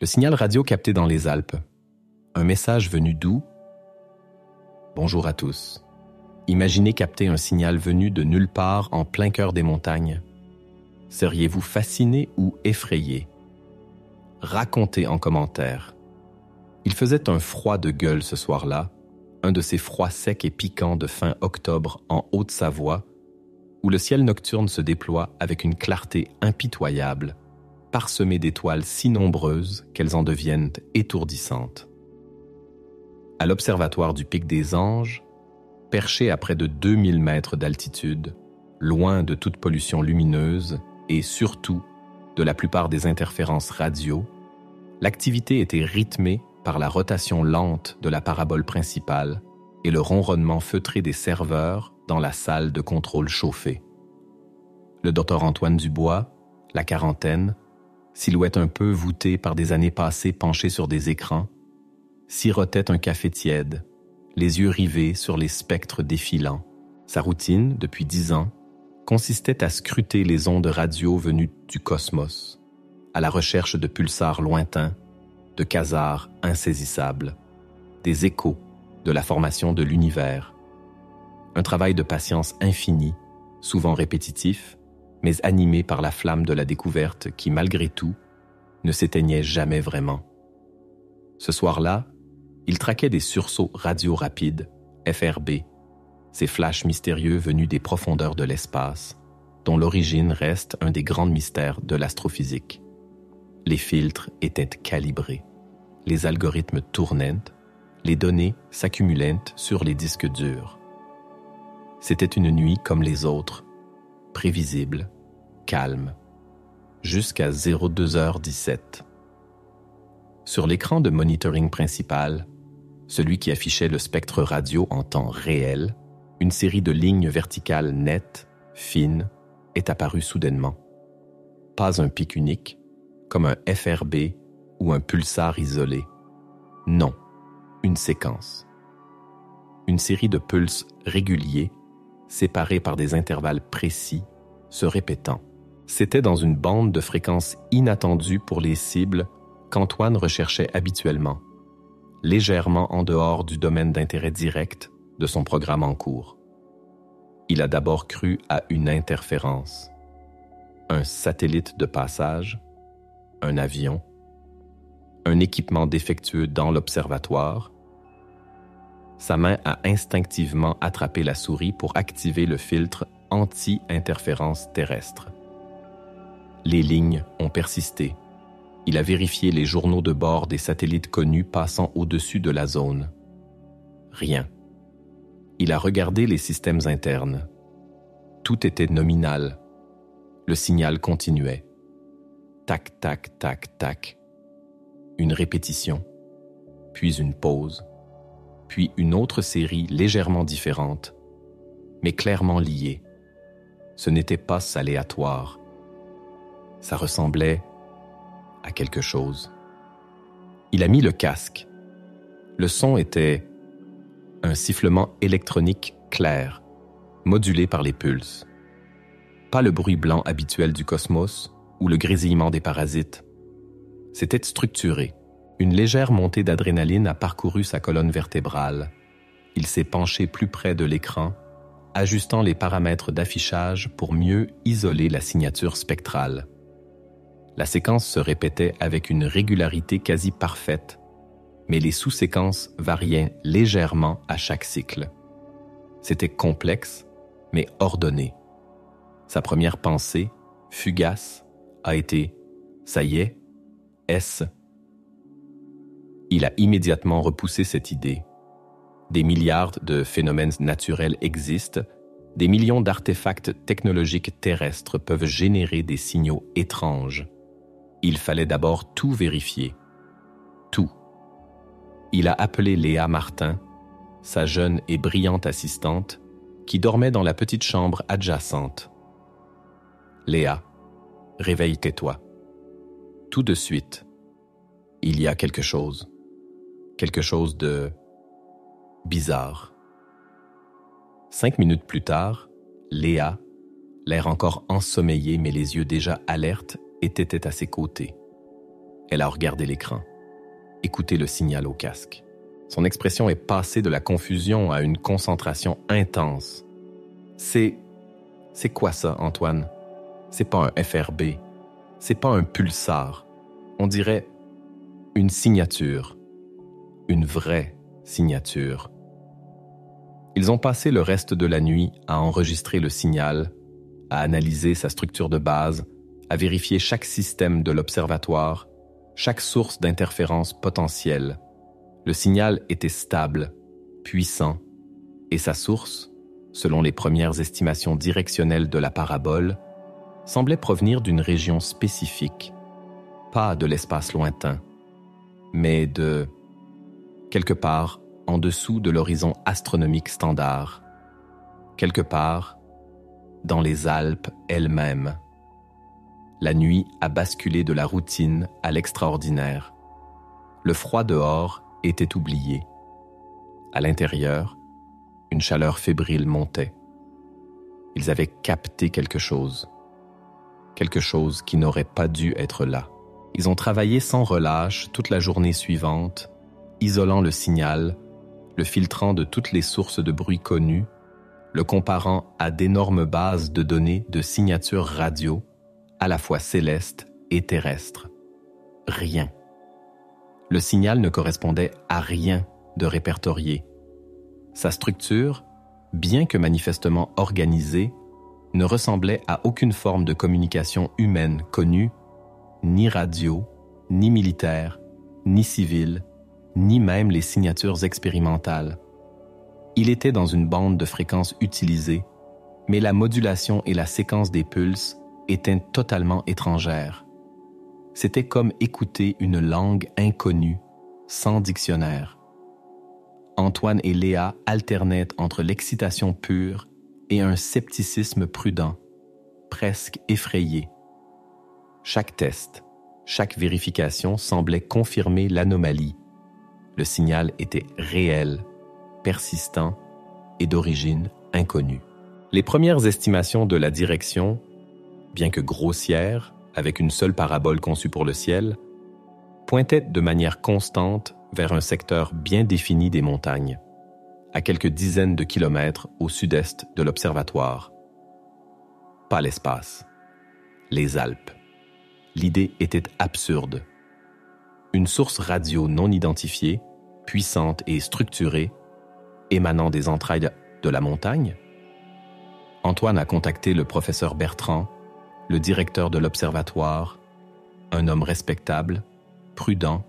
Le signal radio capté dans les Alpes. Un message venu d'où? Bonjour à tous. Imaginez capter un signal venu de nulle part en plein cœur des montagnes. Seriez-vous fasciné ou effrayé? Racontez en commentaire. Il faisait un froid de gueule ce soir-là, un de ces froids secs et piquants de fin octobre en Haute-Savoie, où le ciel nocturne se déploie avec une clarté impitoyable, parsemée d'étoiles si nombreuses qu'elles en deviennent étourdissantes. À l'observatoire du Pic des Anges, perché à près de 2000 mètres d'altitude, loin de toute pollution lumineuse et surtout de la plupart des interférences radio, l'activité était rythmée par la rotation lente de la parabole principale et le ronronnement feutré des serveurs dans la salle de contrôle chauffée. Le docteur Antoine Dubois, la quarantaine, silhouette un peu voûtée par des années passées penchées sur des écrans, sirotait un café tiède, les yeux rivés sur les spectres défilants. Sa routine, depuis 10 ans, consistait à scruter les ondes radio venues du cosmos, à la recherche de pulsars lointains, de quasars insaisissables, des échos de la formation de l'univers. Un travail de patience infinie, souvent répétitif, mais animé par la flamme de la découverte qui, malgré tout, ne s'éteignait jamais vraiment. Ce soir-là, il traquait des sursauts radio rapides, FRB, ces flashs mystérieux venus des profondeurs de l'espace, dont l'origine reste un des grands mystères de l'astrophysique. Les filtres étaient calibrés, les algorithmes tournaient, les données s'accumulaient sur les disques durs. C'était une nuit comme les autres, prévisible, calme, jusqu'à 02h17. Sur l'écran de monitoring principal, celui qui affichait le spectre radio en temps réel, une série de lignes verticales nettes, fines, est apparue soudainement. Pas un pic unique, comme un FRB ou un pulsar isolé. Non, une séquence. Une série de pulses réguliers, séparés par des intervalles précis, se répétant. C'était dans une bande de fréquences inattendue pour les cibles qu'Antoine recherchait habituellement, légèrement en dehors du domaine d'intérêt direct de son programme en cours. Il a d'abord cru à une interférence, un satellite de passage, un avion, un équipement défectueux dans l'observatoire. Sa main a instinctivement attrapé la souris pour activer le filtre anti-interférence terrestre. Les lignes ont persisté. Il a vérifié les journaux de bord des satellites connus passant au-dessus de la zone. Rien. Il a regardé les systèmes internes. Tout était nominal. Le signal continuait. Tac, tac, tac, tac. Une répétition, puis une pause, puis une autre série légèrement différente, mais clairement liée. Ce n'était pas aléatoire. Ça ressemblait à quelque chose. Il a mis le casque. Le son était un sifflement électronique clair, modulé par les pulses. Pas le bruit blanc habituel du cosmos ou le grésillement des parasites. C'était structuré. Une légère montée d'adrénaline a parcouru sa colonne vertébrale. Il s'est penché plus près de l'écran, ajustant les paramètres d'affichage pour mieux isoler la signature spectrale. La séquence se répétait avec une régularité quasi parfaite, mais les sous-séquences variaient légèrement à chaque cycle. C'était complexe, mais ordonné. Sa première pensée, fugace, a été « ça y est, est-ce ?» Il a immédiatement repoussé cette idée. Des milliards de phénomènes naturels existent, des millions d'artefacts technologiques terrestres peuvent générer des signaux étranges. Il fallait d'abord tout vérifier. Tout. Il a appelé Léa Martin, sa jeune et brillante assistante, qui dormait dans la petite chambre adjacente. « Léa, réveille-toi. Tout de suite. Il y a quelque chose de bizarre. » 5 minutes plus tard, Léa, l'air encore ensommeillé mais les yeux déjà alertes, était à ses côtés. Elle a regardé l'écran, écouté le signal au casque. Son expression est passée de la confusion à une concentration intense. C'est quoi ça, Antoine? C'est pas un FRB. C'est pas un pulsar. On dirait une signature. Une vraie signature. Ils ont passé le reste de la nuit à enregistrer le signal, à analyser sa structure de base, à vérifier chaque système de l'observatoire, chaque source d'interférence potentielle. Le signal était stable, puissant, et sa source, selon les premières estimations directionnelles de la parabole, semblait provenir d'une région spécifique, pas de l'espace lointain, mais de quelque part en dessous de l'horizon astronomique standard, quelque part dans les Alpes elles-mêmes. La nuit a basculé de la routine à l'extraordinaire. Le froid dehors était oublié. À l'intérieur, une chaleur fébrile montait. Ils avaient capté quelque chose qui n'aurait pas dû être là. Ils ont travaillé sans relâche toute la journée suivante, isolant le signal, le filtrant de toutes les sources de bruit connues, le comparant à d'énormes bases de données de signatures radio, à la fois célestes et terrestres. Rien. Le signal ne correspondait à rien de répertorié. Sa structure, bien que manifestement organisée, ne ressemblait à aucune forme de communication humaine connue, ni radio, ni militaire, ni civile, ni même les signatures expérimentales. Il était dans une bande de fréquences utilisée, mais la modulation et la séquence des pulses étaient totalement étrangères. C'était comme écouter une langue inconnue, sans dictionnaire. Antoine et Léa alternaient entre l'excitation pure et un scepticisme prudent, presque effrayé. Chaque test, chaque vérification semblait confirmer l'anomalie. Le signal était réel, persistant et d'origine inconnue. Les premières estimations de la direction, bien que grossières, avec une seule parabole conçue pour le ciel, pointaient de manière constante vers un secteur bien défini des montagnes, à quelques dizaines de kilomètres au sud-est de l'observatoire. Pas l'espace, les Alpes. L'idée était absurde. Une source radio non identifiée, puissante et structurée, émanant des entrailles de la montagne? Antoine a contacté le professeur Bertrand, le directeur de l'observatoire, un homme respectable, prudent,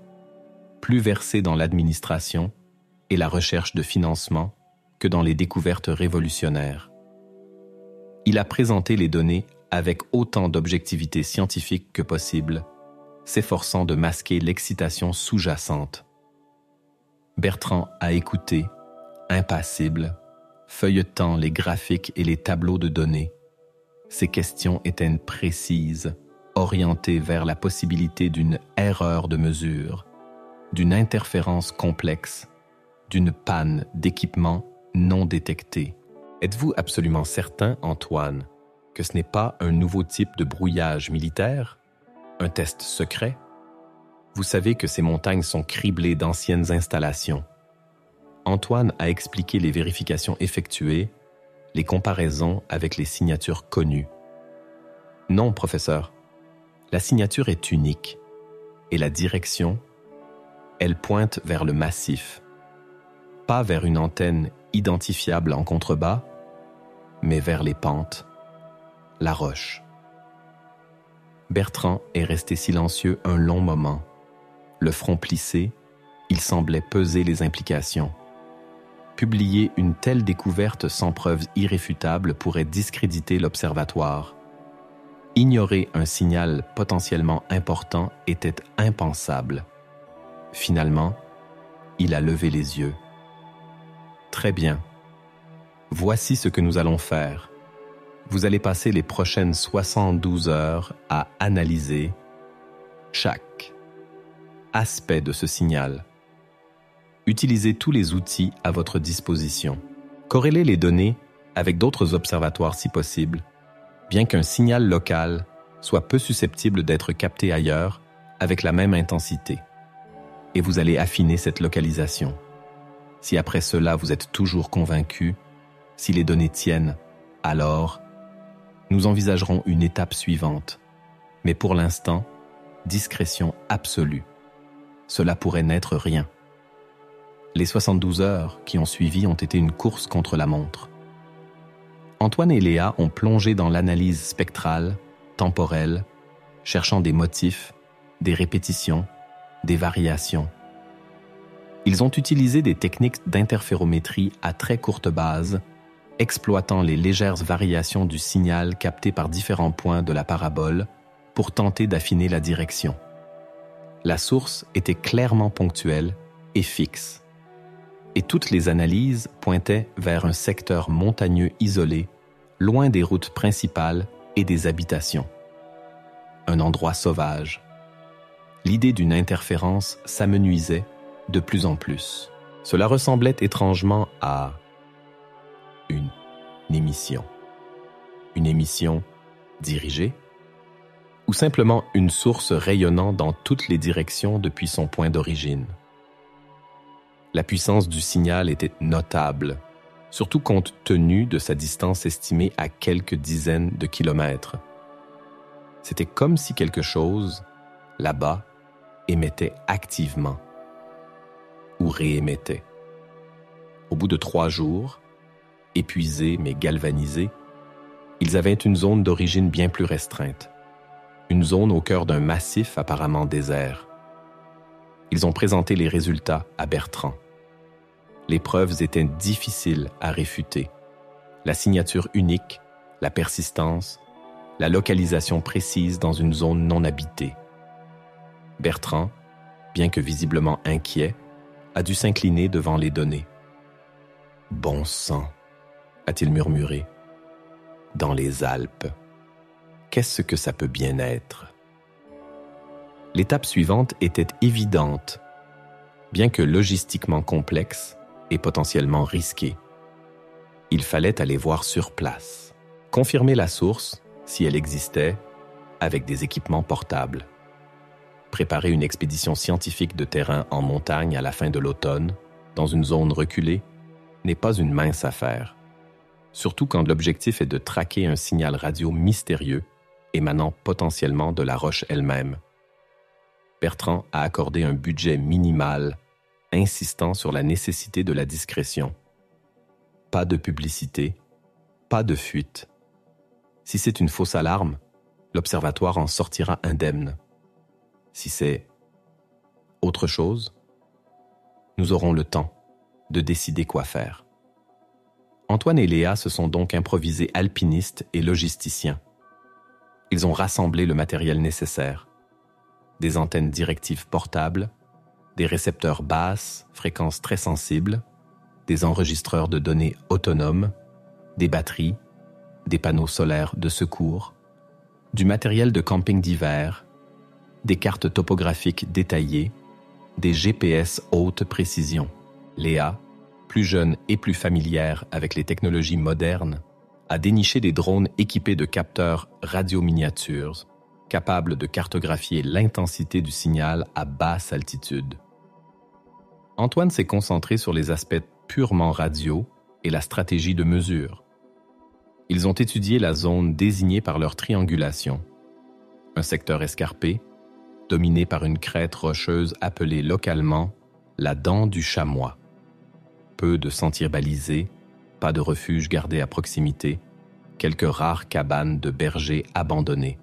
plus versé dans l'administration et la recherche de financement que dans les découvertes révolutionnaires. Il a présenté les données avec autant d'objectivité scientifique que possible, s'efforçant de masquer l'excitation sous-jacente. Bertrand a écouté, impassible, feuilletant les graphiques et les tableaux de données. Ses questions étaient précises, orientées vers la possibilité d'une erreur de mesure, d'une interférence complexe, d'une panne d'équipement non détectée. Êtes-vous absolument certain, Antoine, que ce n'est pas un nouveau type de brouillage militaire? Un test secret? Vous savez que ces montagnes sont criblées d'anciennes installations. Antoine a expliqué les vérifications effectuées, les comparaisons avec les signatures connues. Non, professeur, la signature est unique et la direction, elle pointe vers le massif, pas vers une antenne identifiable en contrebas, mais vers les pentes, la roche. Bertrand est resté silencieux un long moment. Le front plissé, il semblait peser les implications. Publier une telle découverte sans preuves irréfutables pourrait discréditer l'observatoire. Ignorer un signal potentiellement important était impensable. Finalement, il a levé les yeux. Très bien. Voici ce que nous allons faire. Vous allez passer les prochaines 72 heures à analyser chaque aspect de ce signal. Utilisez tous les outils à votre disposition. Corrélez les données avec d'autres observatoires si possible. Bien qu'un signal local soit peu susceptible d'être capté ailleurs, avec la même intensité. Et vous allez affiner cette localisation. Si après cela vous êtes toujours convaincu, si les données tiennent, alors nous envisagerons une étape suivante. Mais pour l'instant, discrétion absolue. Cela pourrait n'être rien. Les 72 heures qui ont suivi ont été une course contre la montre. Antoine et Léa ont plongé dans l'analyse spectrale, temporelle, cherchant des motifs, des répétitions, des variations. Ils ont utilisé des techniques d'interférométrie à très courte base, exploitant les légères variations du signal capté par différents points de la parabole pour tenter d'affiner la direction. La source était clairement ponctuelle et fixe. Et toutes les analyses pointaient vers un secteur montagneux isolé, loin des routes principales et des habitations. Un endroit sauvage. L'idée d'une interférence s'amenuisait de plus en plus. Cela ressemblait étrangement à une émission. Une émission dirigée ou simplement une source rayonnant dans toutes les directions depuis son point d'origine. La puissance du signal était notable, surtout compte tenu de sa distance estimée à quelques dizaines de kilomètres. C'était comme si quelque chose, là-bas, émettait activement ou réémettait. Au bout de 3 jours, épuisés mais galvanisés, ils avaient une zone d'origine bien plus restreinte, une zone au cœur d'un massif apparemment désert. Ils ont présenté les résultats à Bertrand. Les preuves étaient difficiles à réfuter. La signature unique, la persistance, la localisation précise dans une zone non habitée. Bertrand, bien que visiblement inquiet, a dû s'incliner devant les données. « Bon sang !» a-t-il murmuré. « Dans les Alpes. Qu'est-ce que ça peut bien être ?» L'étape suivante était évidente, bien que logistiquement complexe et potentiellement risquée. Il fallait aller voir sur place, confirmer la source, si elle existait, avec des équipements portables. Préparer une expédition scientifique de terrain en montagne à la fin de l'automne, dans une zone reculée, n'est pas une mince affaire, surtout quand l'objectif est de traquer un signal radio mystérieux émanant potentiellement de la roche elle-même. Bertrand a accordé un budget minimal, insistant sur la nécessité de la discrétion. Pas de publicité, pas de fuite. Si c'est une fausse alarme, l'observatoire en sortira indemne. Si c'est autre chose, nous aurons le temps de décider quoi faire. Antoine et Léa se sont donc improvisés alpinistes et logisticiens. Ils ont rassemblé le matériel nécessaire. Des antennes directives portables, des récepteurs basses, fréquences très sensibles, des enregistreurs de données autonomes, des batteries, des panneaux solaires de secours, du matériel de camping d'hiver, des cartes topographiques détaillées, des GPS haute précision. Léa, plus jeune et plus familière avec les technologies modernes, a déniché des drones équipés de capteurs radio-miniatures, capables de cartographier l'intensité du signal à basse altitude. Antoine s'est concentré sur les aspects purement radio et la stratégie de mesure. Ils ont étudié la zone désignée par leur triangulation. Un secteur escarpé, dominé par une crête rocheuse appelée localement la dent du chamois. Peu de sentiers balisés, pas de refuge gardé à proximité, quelques rares cabanes de bergers abandonnées.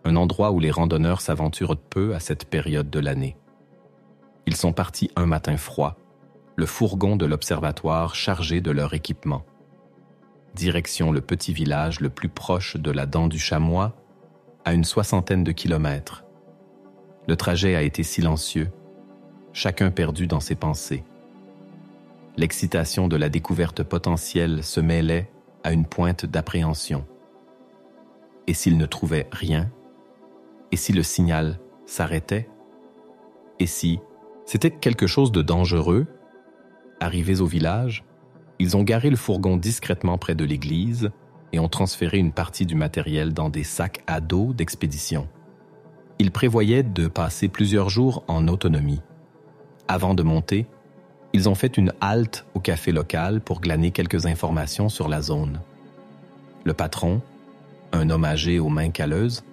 Un endroit où les randonneurs s'aventurent peu à cette période de l'année. Ils sont partis un matin froid, le fourgon de l'observatoire chargé de leur équipement. Direction le petit village le plus proche de la dent du chamois, à une 60aine de kilomètres. Le trajet a été silencieux, chacun perdu dans ses pensées. L'excitation de la découverte potentielle se mêlait à une pointe d'appréhension. Et s'ils ne trouvaient rien? Et si le signal s'arrêtait? Et si c'était quelque chose de dangereux? Arrivés au village, ils ont garé le fourgon discrètement près de l'église et ont transféré une partie du matériel dans des sacs à dos d'expédition. Ils prévoyaient de passer plusieurs jours en autonomie. Avant de monter, ils ont fait une halte au café local pour glaner quelques informations sur la zone. Le patron, un homme âgé aux mains calleuses,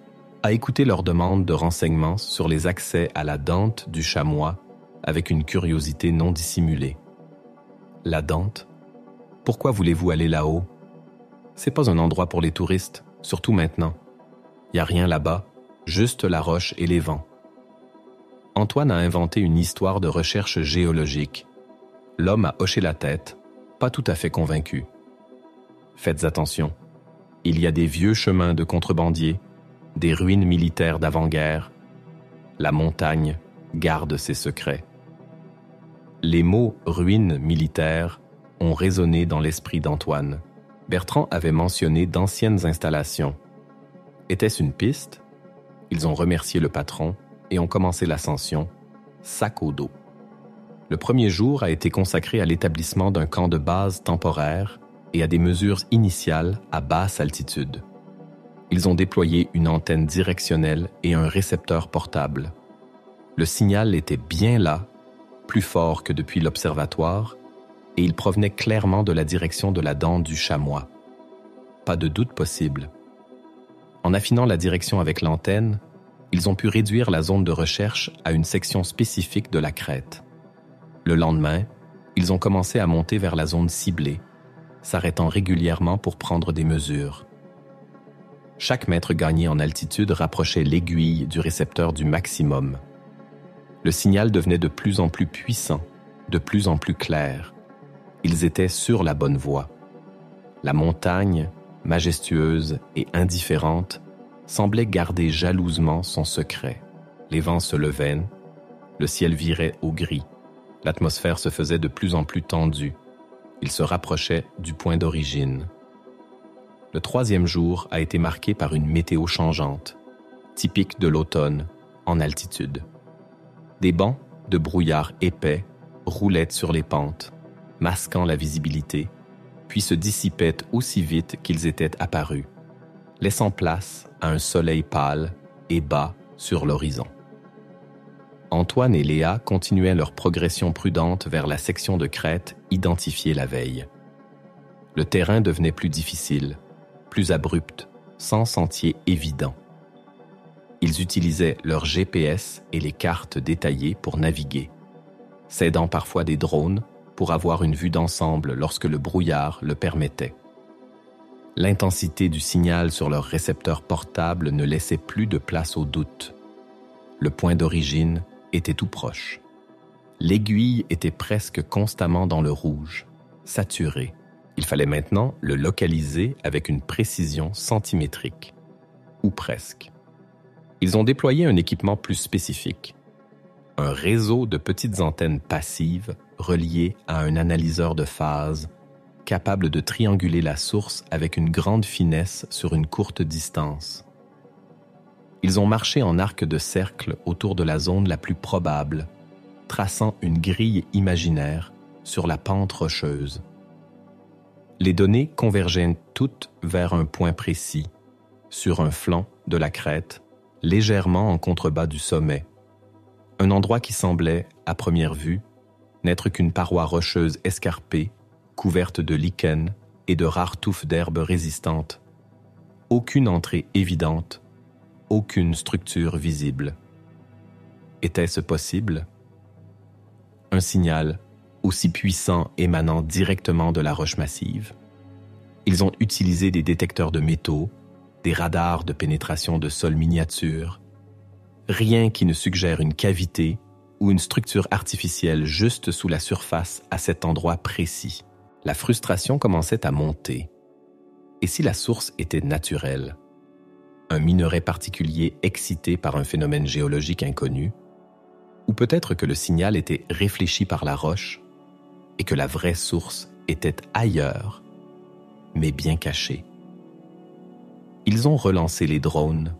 a écouté leur demande de renseignements sur les accès à la Dente du Chamois avec une curiosité non dissimulée. La Dente? Pourquoi voulez-vous aller là-haut? C'est pas un endroit pour les touristes, surtout maintenant. Y a rien là-bas, juste la roche et les vents. Antoine a inventé une histoire de recherche géologique. L'homme a hoché la tête, pas tout à fait convaincu. Faites attention, il y a des vieux chemins de contrebandiers, des ruines militaires d'avant-guerre. La montagne garde ses secrets. Les mots « ruines militaires » ont résonné dans l'esprit d'Antoine. Bertrand avait mentionné d'anciennes installations. Était-ce une piste? Ils ont remercié le patron et ont commencé l'ascension, sac au dos. Le premier jour a été consacré à l'établissement d'un camp de base temporaire et à des mesures initiales à basse altitude. Ils ont déployé une antenne directionnelle et un récepteur portable. Le signal était bien là, plus fort que depuis l'observatoire, et il provenait clairement de la direction de la Dente du Chamois. Pas de doute possible. En affinant la direction avec l'antenne, ils ont pu réduire la zone de recherche à une section spécifique de la crête. Le lendemain, ils ont commencé à monter vers la zone ciblée, s'arrêtant régulièrement pour prendre des mesures. Chaque mètre gagné en altitude rapprochait l'aiguille du récepteur du maximum. Le signal devenait de plus en plus puissant, de plus en plus clair. Ils étaient sur la bonne voie. La montagne, majestueuse et indifférente, semblait garder jalousement son secret. Les vents se levaient, le ciel virait au gris. L'atmosphère se faisait de plus en plus tendue. Il se rapprochait du point d'origine. Le troisième jour a été marqué par une météo changeante, typique de l'automne, en altitude. Des bancs de brouillard épais roulaient sur les pentes, masquant la visibilité, puis se dissipaient aussi vite qu'ils étaient apparus, laissant place à un soleil pâle et bas sur l'horizon. Antoine et Léa continuaient leur progression prudente vers la section de crête identifiée la veille. Le terrain devenait plus difficile, plus abrupt, sans sentier évident. Ils utilisaient leur GPS et les cartes détaillées pour naviguer, s'aidant parfois des drones pour avoir une vue d'ensemble lorsque le brouillard le permettait. L'intensité du signal sur leur récepteur portable ne laissait plus de place au doute. Le point d'origine était tout proche. L'aiguille était presque constamment dans le rouge, saturée. Il fallait maintenant le localiser avec une précision centimétrique, ou presque. Ils ont déployé un équipement plus spécifique, un réseau de petites antennes passives reliées à un analyseur de phase capable de trianguler la source avec une grande finesse sur une courte distance. Ils ont marché en arc de cercle autour de la zone la plus probable, traçant une grille imaginaire sur la pente rocheuse. Les données convergeaient toutes vers un point précis, sur un flanc de la crête, légèrement en contrebas du sommet. Un endroit qui semblait, à première vue, n'être qu'une paroi rocheuse escarpée, couverte de lichens et de rares touffes d'herbes résistantes. Aucune entrée évidente, aucune structure visible. Était-ce possible? Un signal aussi puissant émanant directement de la roche massive. Ils ont utilisé des détecteurs de métaux, des radars de pénétration de sol miniatures. Rien qui ne suggère une cavité ou une structure artificielle juste sous la surface à cet endroit précis. La frustration commençait à monter. Et si la source était naturelle? Un minerai particulier excité par un phénomène géologique inconnu? Ou peut-être que le signal était réfléchi par la roche et que la vraie source était ailleurs, mais bien cachée. Ils ont relancé les drones,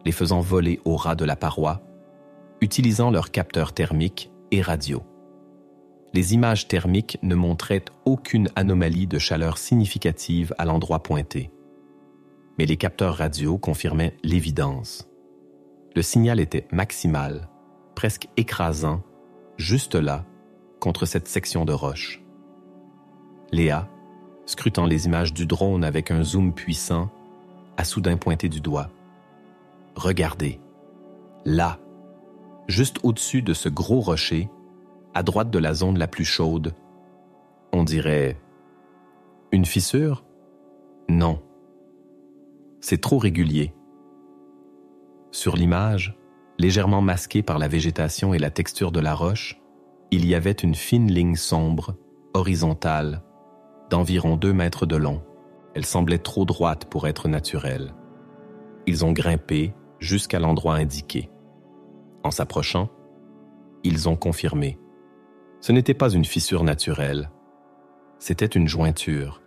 les faisant voler au ras de la paroi, utilisant leurs capteurs thermiques et radio. Les images thermiques ne montraient aucune anomalie de chaleur significative à l'endroit pointé. Mais les capteurs radio confirmaient l'évidence. Le signal était maximal, presque écrasant, juste là, contre cette section de roche. Léa, scrutant les images du drone avec un zoom puissant, a soudain pointé du doigt. « Regardez, là, juste au-dessus de ce gros rocher, à droite de la zone la plus chaude, on dirait... Une fissure? Non. C'est trop régulier. » Sur l'image, légèrement masquée par la végétation et la texture de la roche, il y avait une fine ligne sombre, horizontale, d'environ 2 mètres de long. Elle semblait trop droite pour être naturelle. Ils ont grimpé jusqu'à l'endroit indiqué. En s'approchant, ils ont confirmé. Ce n'était pas une fissure naturelle. C'était une jointure,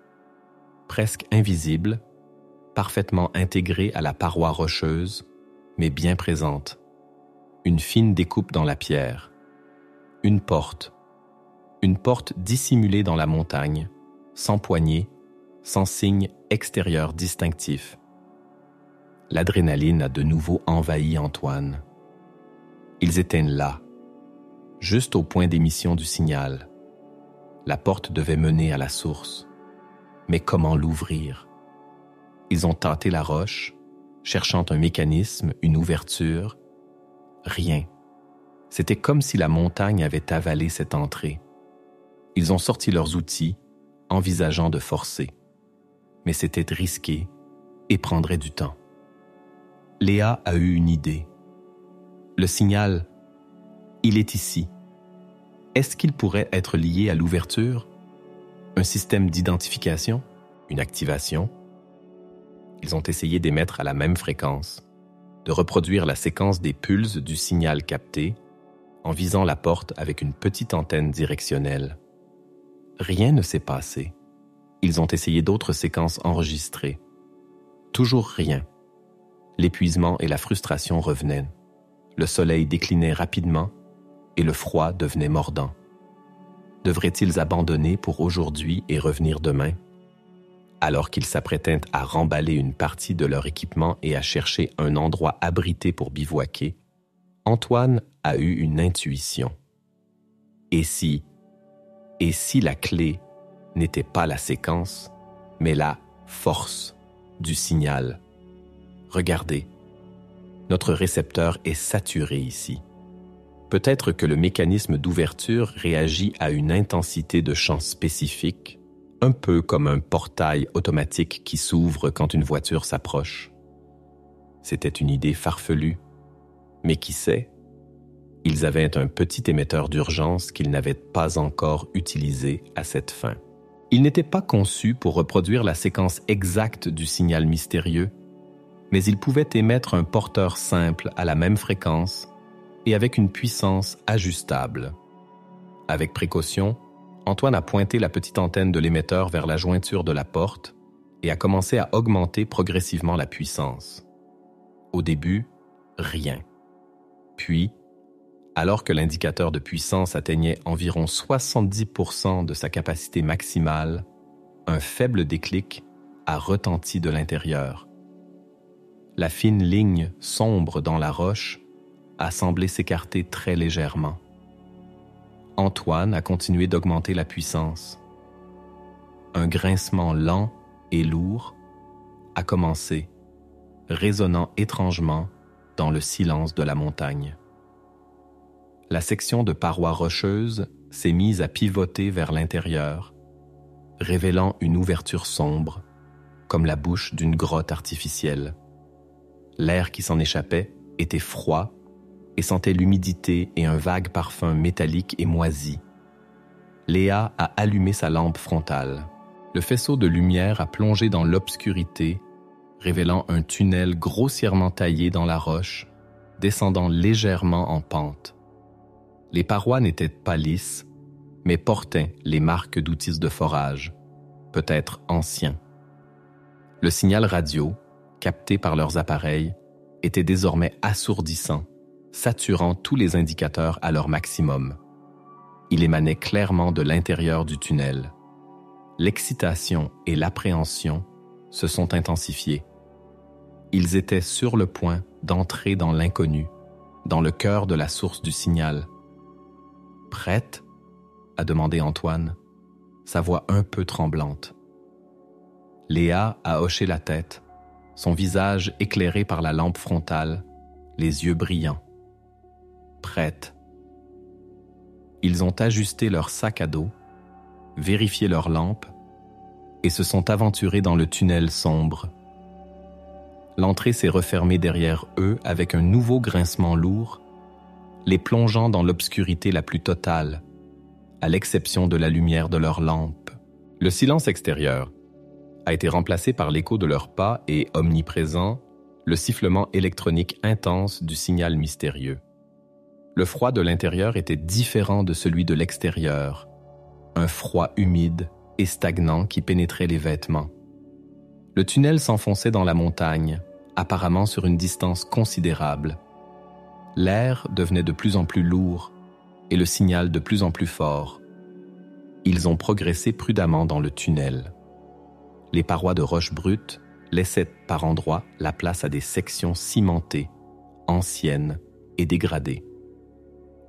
presque invisible, parfaitement intégrée à la paroi rocheuse, mais bien présente. Une fine découpe dans la pierre. Une porte dissimulée dans la montagne, sans poignée, sans signe extérieur distinctif. L'adrénaline a de nouveau envahi Antoine. Ils étaient là, juste au point d'émission du signal. La porte devait mener à la source. Mais comment l'ouvrir? Ils ont tâté la roche, cherchant un mécanisme, une ouverture. Rien. C'était comme si la montagne avait avalé cette entrée. Ils ont sorti leurs outils, envisageant de forcer. Mais c'était risqué et prendrait du temps. Léa a eu une idée. Le signal, il est ici. Est-ce qu'il pourrait être lié à l'ouverture? Un système d'identification? Une activation? Ils ont essayé d'émettre à la même fréquence, de reproduire la séquence des pulses du signal capté en visant la porte avec une petite antenne directionnelle. Rien ne s'est passé. Ils ont essayé d'autres séquences enregistrées. Toujours rien. L'épuisement et la frustration revenaient. Le soleil déclinait rapidement et le froid devenait mordant. Devraient-ils abandonner pour aujourd'hui et revenir demain? Alors qu'ils s'apprêtaient à remballer une partie de leur équipement et à chercher un endroit abrité pour bivouaquer, Antoine a eu une intuition. Et si la clé n'était pas la séquence, mais la force du signal? Regardez, notre récepteur est saturé ici. Peut-être que le mécanisme d'ouverture réagit à une intensité de champ spécifique, un peu comme un portail automatique qui s'ouvre quand une voiture s'approche. C'était une idée farfelue, mais qui sait? Ils avaient un petit émetteur d'urgence qu'ils n'avaient pas encore utilisé à cette fin. Il n'était pas conçu pour reproduire la séquence exacte du signal mystérieux, mais il pouvait émettre un porteur simple à la même fréquence et avec une puissance ajustable. Avec précaution, Antoine a pointé la petite antenne de l'émetteur vers la jointure de la porte et a commencé à augmenter progressivement la puissance. Au début, rien. Puis, alors que l'indicateur de puissance atteignait environ 70% de sa capacité maximale, un faible déclic a retenti de l'intérieur. La fine ligne sombre dans la roche a semblé s'écarter très légèrement. Antoine a continué d'augmenter la puissance. Un grincement lent et lourd a commencé, résonnant étrangement dans le silence de la montagne. La section de paroi rocheuse s'est mise à pivoter vers l'intérieur, révélant une ouverture sombre, comme la bouche d'une grotte artificielle. L'air qui s'en échappait était froid et sentait l'humidité et un vague parfum métallique et moisi. Léa a allumé sa lampe frontale. Le faisceau de lumière a plongé dans l'obscurité, révélant un tunnel grossièrement taillé dans la roche, descendant légèrement en pente. Les parois n'étaient pas lisses, mais portaient les marques d'outils de forage, peut-être anciens. Le signal radio, capté par leurs appareils, était désormais assourdissant, saturant tous les indicateurs à leur maximum. Il émanait clairement de l'intérieur du tunnel. L'excitation et l'appréhension se sont intensifiées. Ils étaient sur le point d'entrer dans l'inconnu, dans le cœur de la source du signal. « Prête ?» a demandé Antoine, sa voix un peu tremblante. Léa a hoché la tête, son visage éclairé par la lampe frontale, les yeux brillants. Prête. Ils ont ajusté leur sac à dos, vérifié leur lampe et se sont aventurés dans le tunnel sombre. L'entrée s'est refermée derrière eux avec un nouveau grincement lourd, les plongeant dans l'obscurité la plus totale, à l'exception de la lumière de leur lampe. Le silence extérieur a été remplacé par l'écho de leurs pas et, omniprésent, le sifflement électronique intense du signal mystérieux. Le froid de l'intérieur était différent de celui de l'extérieur, un froid humide et stagnant qui pénétrait les vêtements. Le tunnel s'enfonçait dans la montagne, apparemment sur une distance considérable. L'air devenait de plus en plus lourd et le signal de plus en plus fort. Ils ont progressé prudemment dans le tunnel. Les parois de roches brutes laissaient par endroits la place à des sections cimentées, anciennes et dégradées.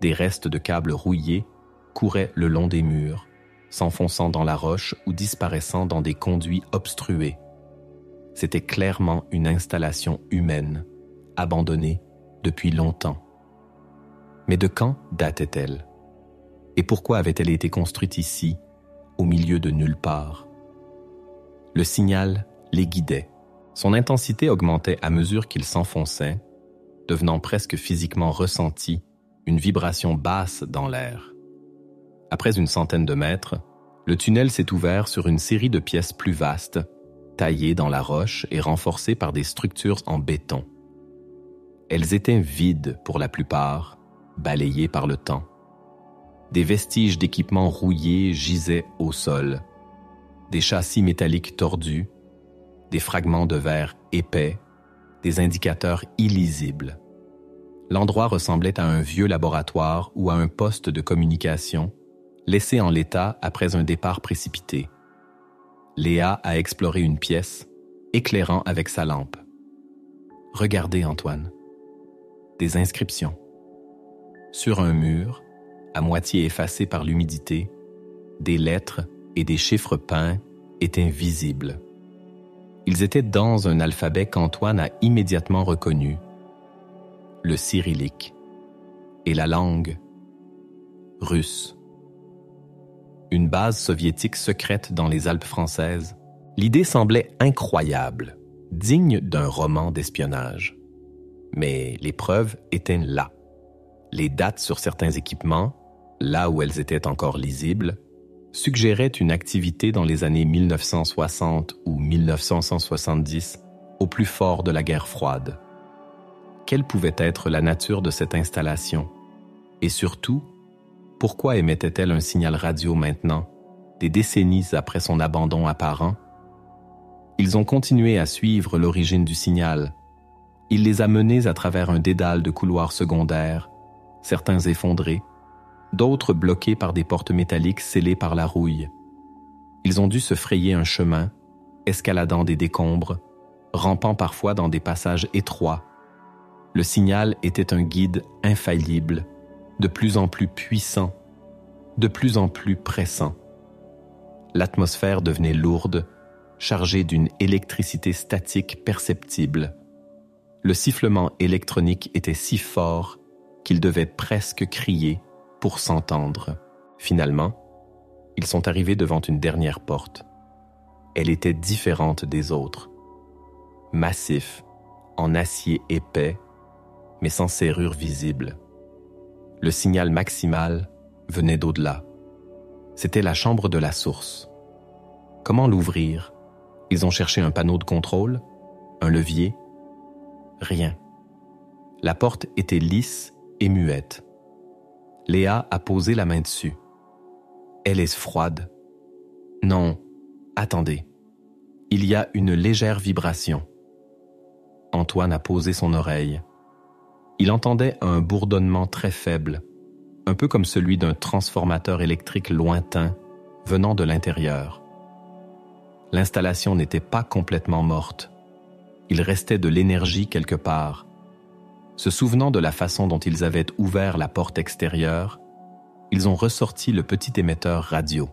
Des restes de câbles rouillés couraient le long des murs, s'enfonçant dans la roche ou disparaissant dans des conduits obstrués. C'était clairement une installation humaine, abandonnée depuis longtemps. Mais de quand datait-elle? Et pourquoi avait-elle été construite ici, au milieu de nulle part? Le signal les guidait. Son intensité augmentait à mesure qu'il s'enfonçait, devenant presque physiquement ressenti, une vibration basse dans l'air. Après une centaine de mètres, le tunnel s'est ouvert sur une série de pièces plus vastes, taillées dans la roche et renforcées par des structures en béton. Elles étaient vides pour la plupart, balayées par le temps. Des vestiges d'équipements rouillés gisaient au sol, des châssis métalliques tordus, des fragments de verre épais, des indicateurs illisibles. L'endroit ressemblait à un vieux laboratoire ou à un poste de communication, laissé en l'état après un départ précipité. Léa a exploré une pièce, éclairant avec sa lampe. « Regardez, Antoine. » Des inscriptions. Sur un mur, à moitié effacé par l'humidité, des lettres et des chiffres peints étaient visibles. Ils étaient dans un alphabet qu'Antoine a immédiatement reconnu, le cyrillique, et la langue russe. Une base soviétique secrète dans les Alpes françaises, l'idée semblait incroyable, digne d'un roman d'espionnage. Mais les preuves étaient là. Les dates sur certains équipements, là où elles étaient encore lisibles, suggéraient une activité dans les années 1960 ou 1970, au plus fort de la guerre froide. Quelle pouvait être la nature de cette installation? Et surtout, pourquoi émettait-elle un signal radio maintenant, des décennies après son abandon apparent? Ils ont continué à suivre l'origine du signal. Il les a menés à travers un dédale de couloirs secondaires, certains effondrés, d'autres bloqués par des portes métalliques scellées par la rouille. Ils ont dû se frayer un chemin, escaladant des décombres, rampant parfois dans des passages étroits. Le signal était un guide infaillible, de plus en plus puissant, de plus en plus pressant. L'atmosphère devenait lourde, chargée d'une électricité statique perceptible. Le sifflement électronique était si fort qu'il devait presque crier pour s'entendre. Finalement, ils sont arrivés devant une dernière porte. Elle était différente des autres. Massif, en acier épais, mais sans serrure visible. Le signal maximal venait d'au-delà. C'était la chambre de la source. Comment l'ouvrir? Ils ont cherché un panneau de contrôle, un levier. Rien. La porte était lisse et muette. Léa a posé la main dessus. Elle est froide. Non, attendez. Il y a une légère vibration. Antoine a posé son oreille. Il entendait un bourdonnement très faible, un peu comme celui d'un transformateur électrique lointain venant de l'intérieur. L'installation n'était pas complètement morte. Il restait de l'énergie quelque part. Se souvenant de la façon dont ils avaient ouvert la porte extérieure, ils ont ressorti le petit émetteur radio.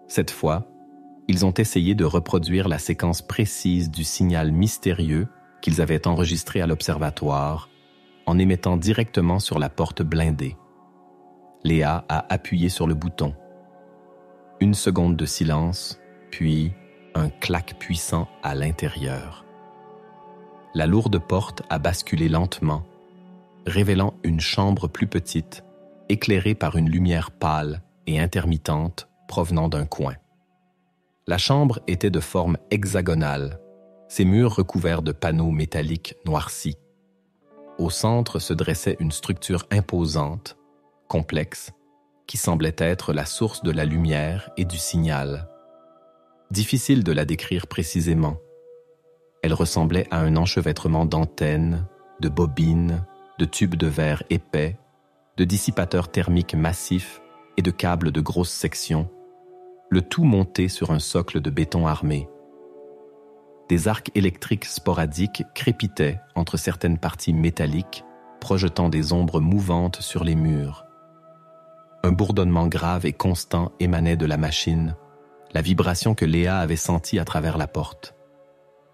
Cette fois, ils ont essayé de reproduire la séquence précise du signal mystérieux qu'ils avaient enregistré à l'observatoire en émettant directement sur la porte blindée. Léa a appuyé sur le bouton. 1 seconde de silence, puis un clac puissant à l'intérieur. La lourde porte a basculé lentement, révélant une chambre plus petite, éclairée par une lumière pâle et intermittente provenant d'un coin. La chambre était de forme hexagonale, ses murs recouverts de panneaux métalliques noircis. Au centre se dressait une structure imposante, complexe, qui semblait être la source de la lumière et du signal. Difficile de la décrire précisément. Elle ressemblait à un enchevêtrement d'antennes, de bobines, de tubes de verre épais, de dissipateurs thermiques massifs et de câbles de grosse section, le tout monté sur un socle de béton armé. Des arcs électriques sporadiques crépitaient entre certaines parties métalliques, projetant des ombres mouvantes sur les murs. Un bourdonnement grave et constant émanait de la machine, la vibration que Léa avait sentie à travers la porte.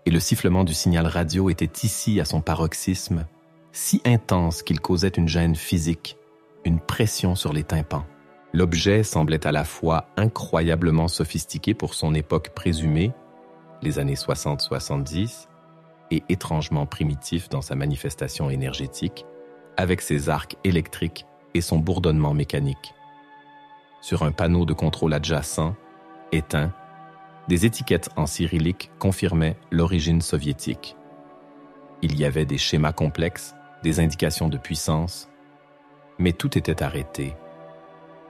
Et le sifflement du signal radio était ici à son paroxysme, si intense qu'il causait une gêne physique, une pression sur les tympans. L'objet semblait à la fois incroyablement sophistiqué pour son époque présumée, les années 60-70, et étrangement primitif dans sa manifestation énergétique, avec ses arcs électriques et son bourdonnement mécanique. Sur un panneau de contrôle adjacent, éteint, des étiquettes en cyrillique confirmaient l'origine soviétique. Il y avait des schémas complexes, des indications de puissance, mais tout était arrêté,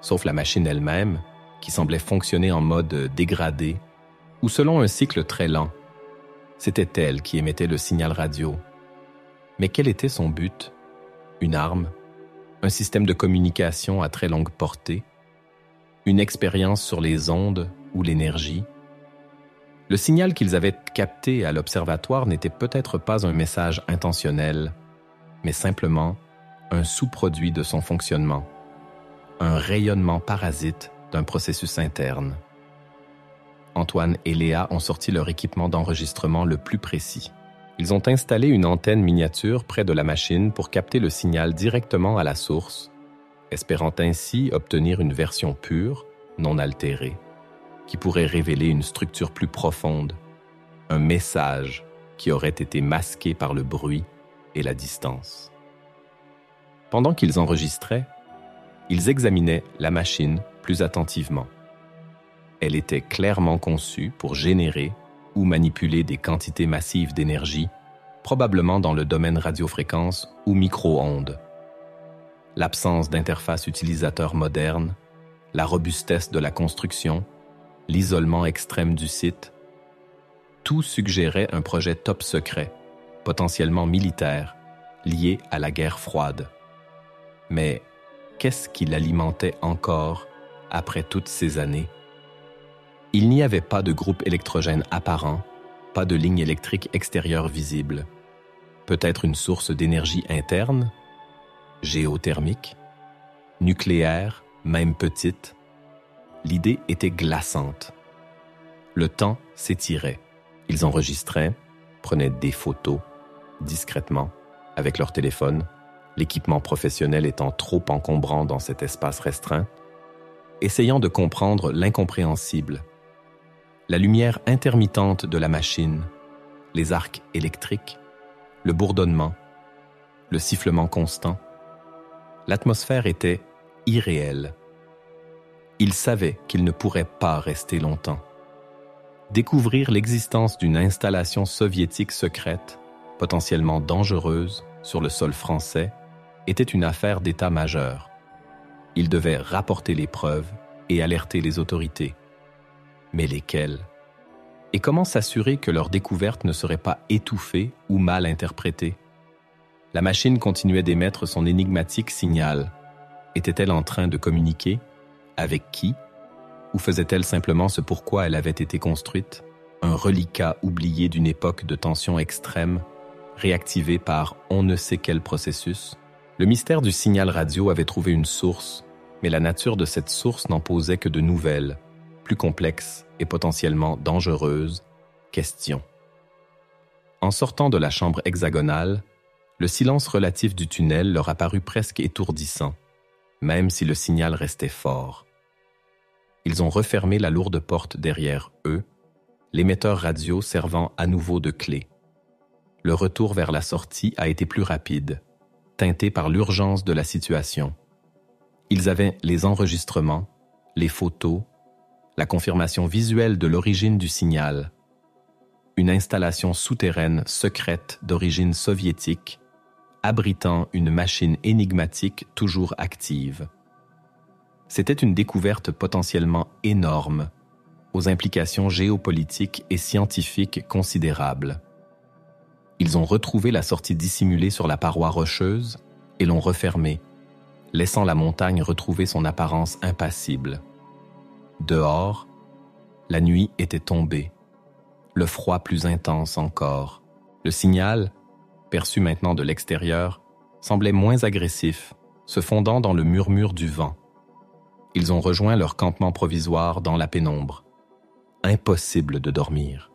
sauf la machine elle-même, qui semblait fonctionner en mode dégradé ou selon un cycle très lent. C'était elle qui émettait le signal radio. Mais quel était son but? Une arme? Un système de communication à très longue portée? Une expérience sur les ondes ou l'énergie? Le signal qu'ils avaient capté à l'observatoire n'était peut-être pas un message intentionnel, mais simplement un sous-produit de son fonctionnement, un rayonnement parasite d'un processus interne. Antoine et Léa ont sorti leur équipement d'enregistrement le plus précis. Ils ont installé une antenne miniature près de la machine pour capter le signal directement à la source, espérant ainsi obtenir une version pure, non altérée, qui pourrait révéler une structure plus profonde, un message qui aurait été masqué par le bruit et la distance. Pendant qu'ils enregistraient, ils examinaient la machine plus attentivement. Elle était clairement conçue pour générer ou manipuler des quantités massives d'énergie, probablement dans le domaine radiofréquence ou micro-ondes. L'absence d'interface utilisateur moderne, la robustesse de la construction, l'isolement extrême du site, tout suggérait un projet top secret, potentiellement militaire, lié à la guerre froide. Mais qu'est-ce qui l'alimentait encore après toutes ces années? Il n'y avait pas de groupe électrogène apparent, pas de ligne électrique extérieure visible. Peut-être une source d'énergie interne, géothermique, nucléaire, même petite. L'idée était glaçante. Le temps s'étirait. Ils enregistraient, prenaient des photos, discrètement, avec leur téléphone, l'équipement professionnel étant trop encombrant dans cet espace restreint, essayant de comprendre l'incompréhensible. La lumière intermittente de la machine, les arcs électriques, le bourdonnement, le sifflement constant. L'atmosphère était irréelle. Ils savaient qu'ils ne pourraient pas rester longtemps. Découvrir l'existence d'une installation soviétique secrète, potentiellement dangereuse, sur le sol français, était une affaire d'état majeur. Ils devaient rapporter les preuves et alerter les autorités. Mais lesquelles? Et comment s'assurer que leur découverte ne serait pas étouffée ou mal interprétée? La machine continuait d'émettre son énigmatique signal. Était-elle en train de communiquer? Avec qui? Ou faisait-elle simplement ce pourquoi elle avait été construite? un reliquat oublié d'une époque de tension extrême, réactivé par on ne sait quel processus. Le mystère du signal radio avait trouvé une source, mais la nature de cette source n'en posait que de nouvelles, plus complexes et potentiellement dangereuses, questions. En sortant de la chambre hexagonale, le silence relatif du tunnel leur apparut presque étourdissant, même si le signal restait fort. Ils ont refermé la lourde porte derrière eux, l'émetteur radio servant à nouveau de clé. Le retour vers la sortie a été plus rapide, teinté par l'urgence de la situation. Ils avaient les enregistrements, les photos, la confirmation visuelle de l'origine du signal, une installation souterraine secrète d'origine soviétique, abritant une machine énigmatique toujours active. C'était une découverte potentiellement énorme, aux implications géopolitiques et scientifiques considérables. Ils ont retrouvé la sortie dissimulée sur la paroi rocheuse et l'ont refermée, laissant la montagne retrouver son apparence impassible. Dehors, la nuit était tombée, le froid plus intense encore. Le signal, perçu maintenant de l'extérieur, semblait moins agressif, se fondant dans le murmure du vent. Ils ont rejoint leur campement provisoire dans la pénombre. Impossible de dormir.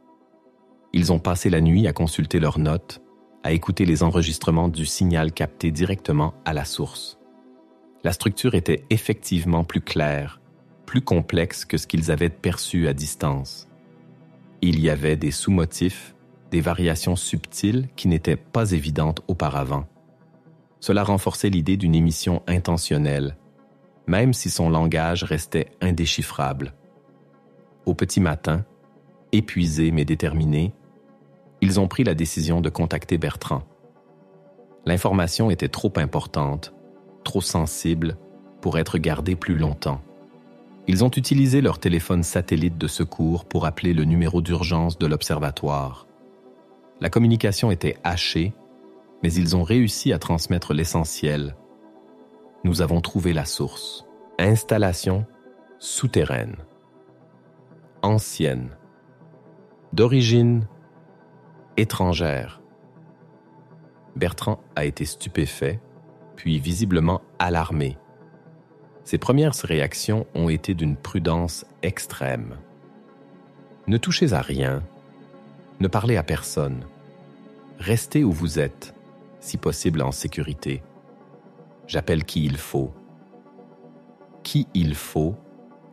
Ils ont passé la nuit à consulter leurs notes, à écouter les enregistrements du signal capté directement à la source. La structure était effectivement plus claire, plus complexe que ce qu'ils avaient perçu à distance. Il y avait des sous-motifs, des variations subtiles qui n'étaient pas évidentes auparavant. Cela renforçait l'idée d'une émission intentionnelle, même si son langage restait indéchiffrable. Au petit matin, épuisés mais déterminés, ils ont pris la décision de contacter Bertrand. L'information était trop importante, trop sensible pour être gardée plus longtemps. Ils ont utilisé leur téléphone satellite de secours pour appeler le numéro d'urgence de l'observatoire. La communication était hachée, mais ils ont réussi à transmettre l'essentiel. Nous avons trouvé la source. Installation souterraine. Ancienne. D'origine étrangère. Bertrand a été stupéfait, puis visiblement alarmé. Ses premières réactions ont été d'une prudence extrême. Ne touchez à rien. Ne parlez à personne. Restez où vous êtes, si possible en sécurité. J'appelle qui il faut. Qui il faut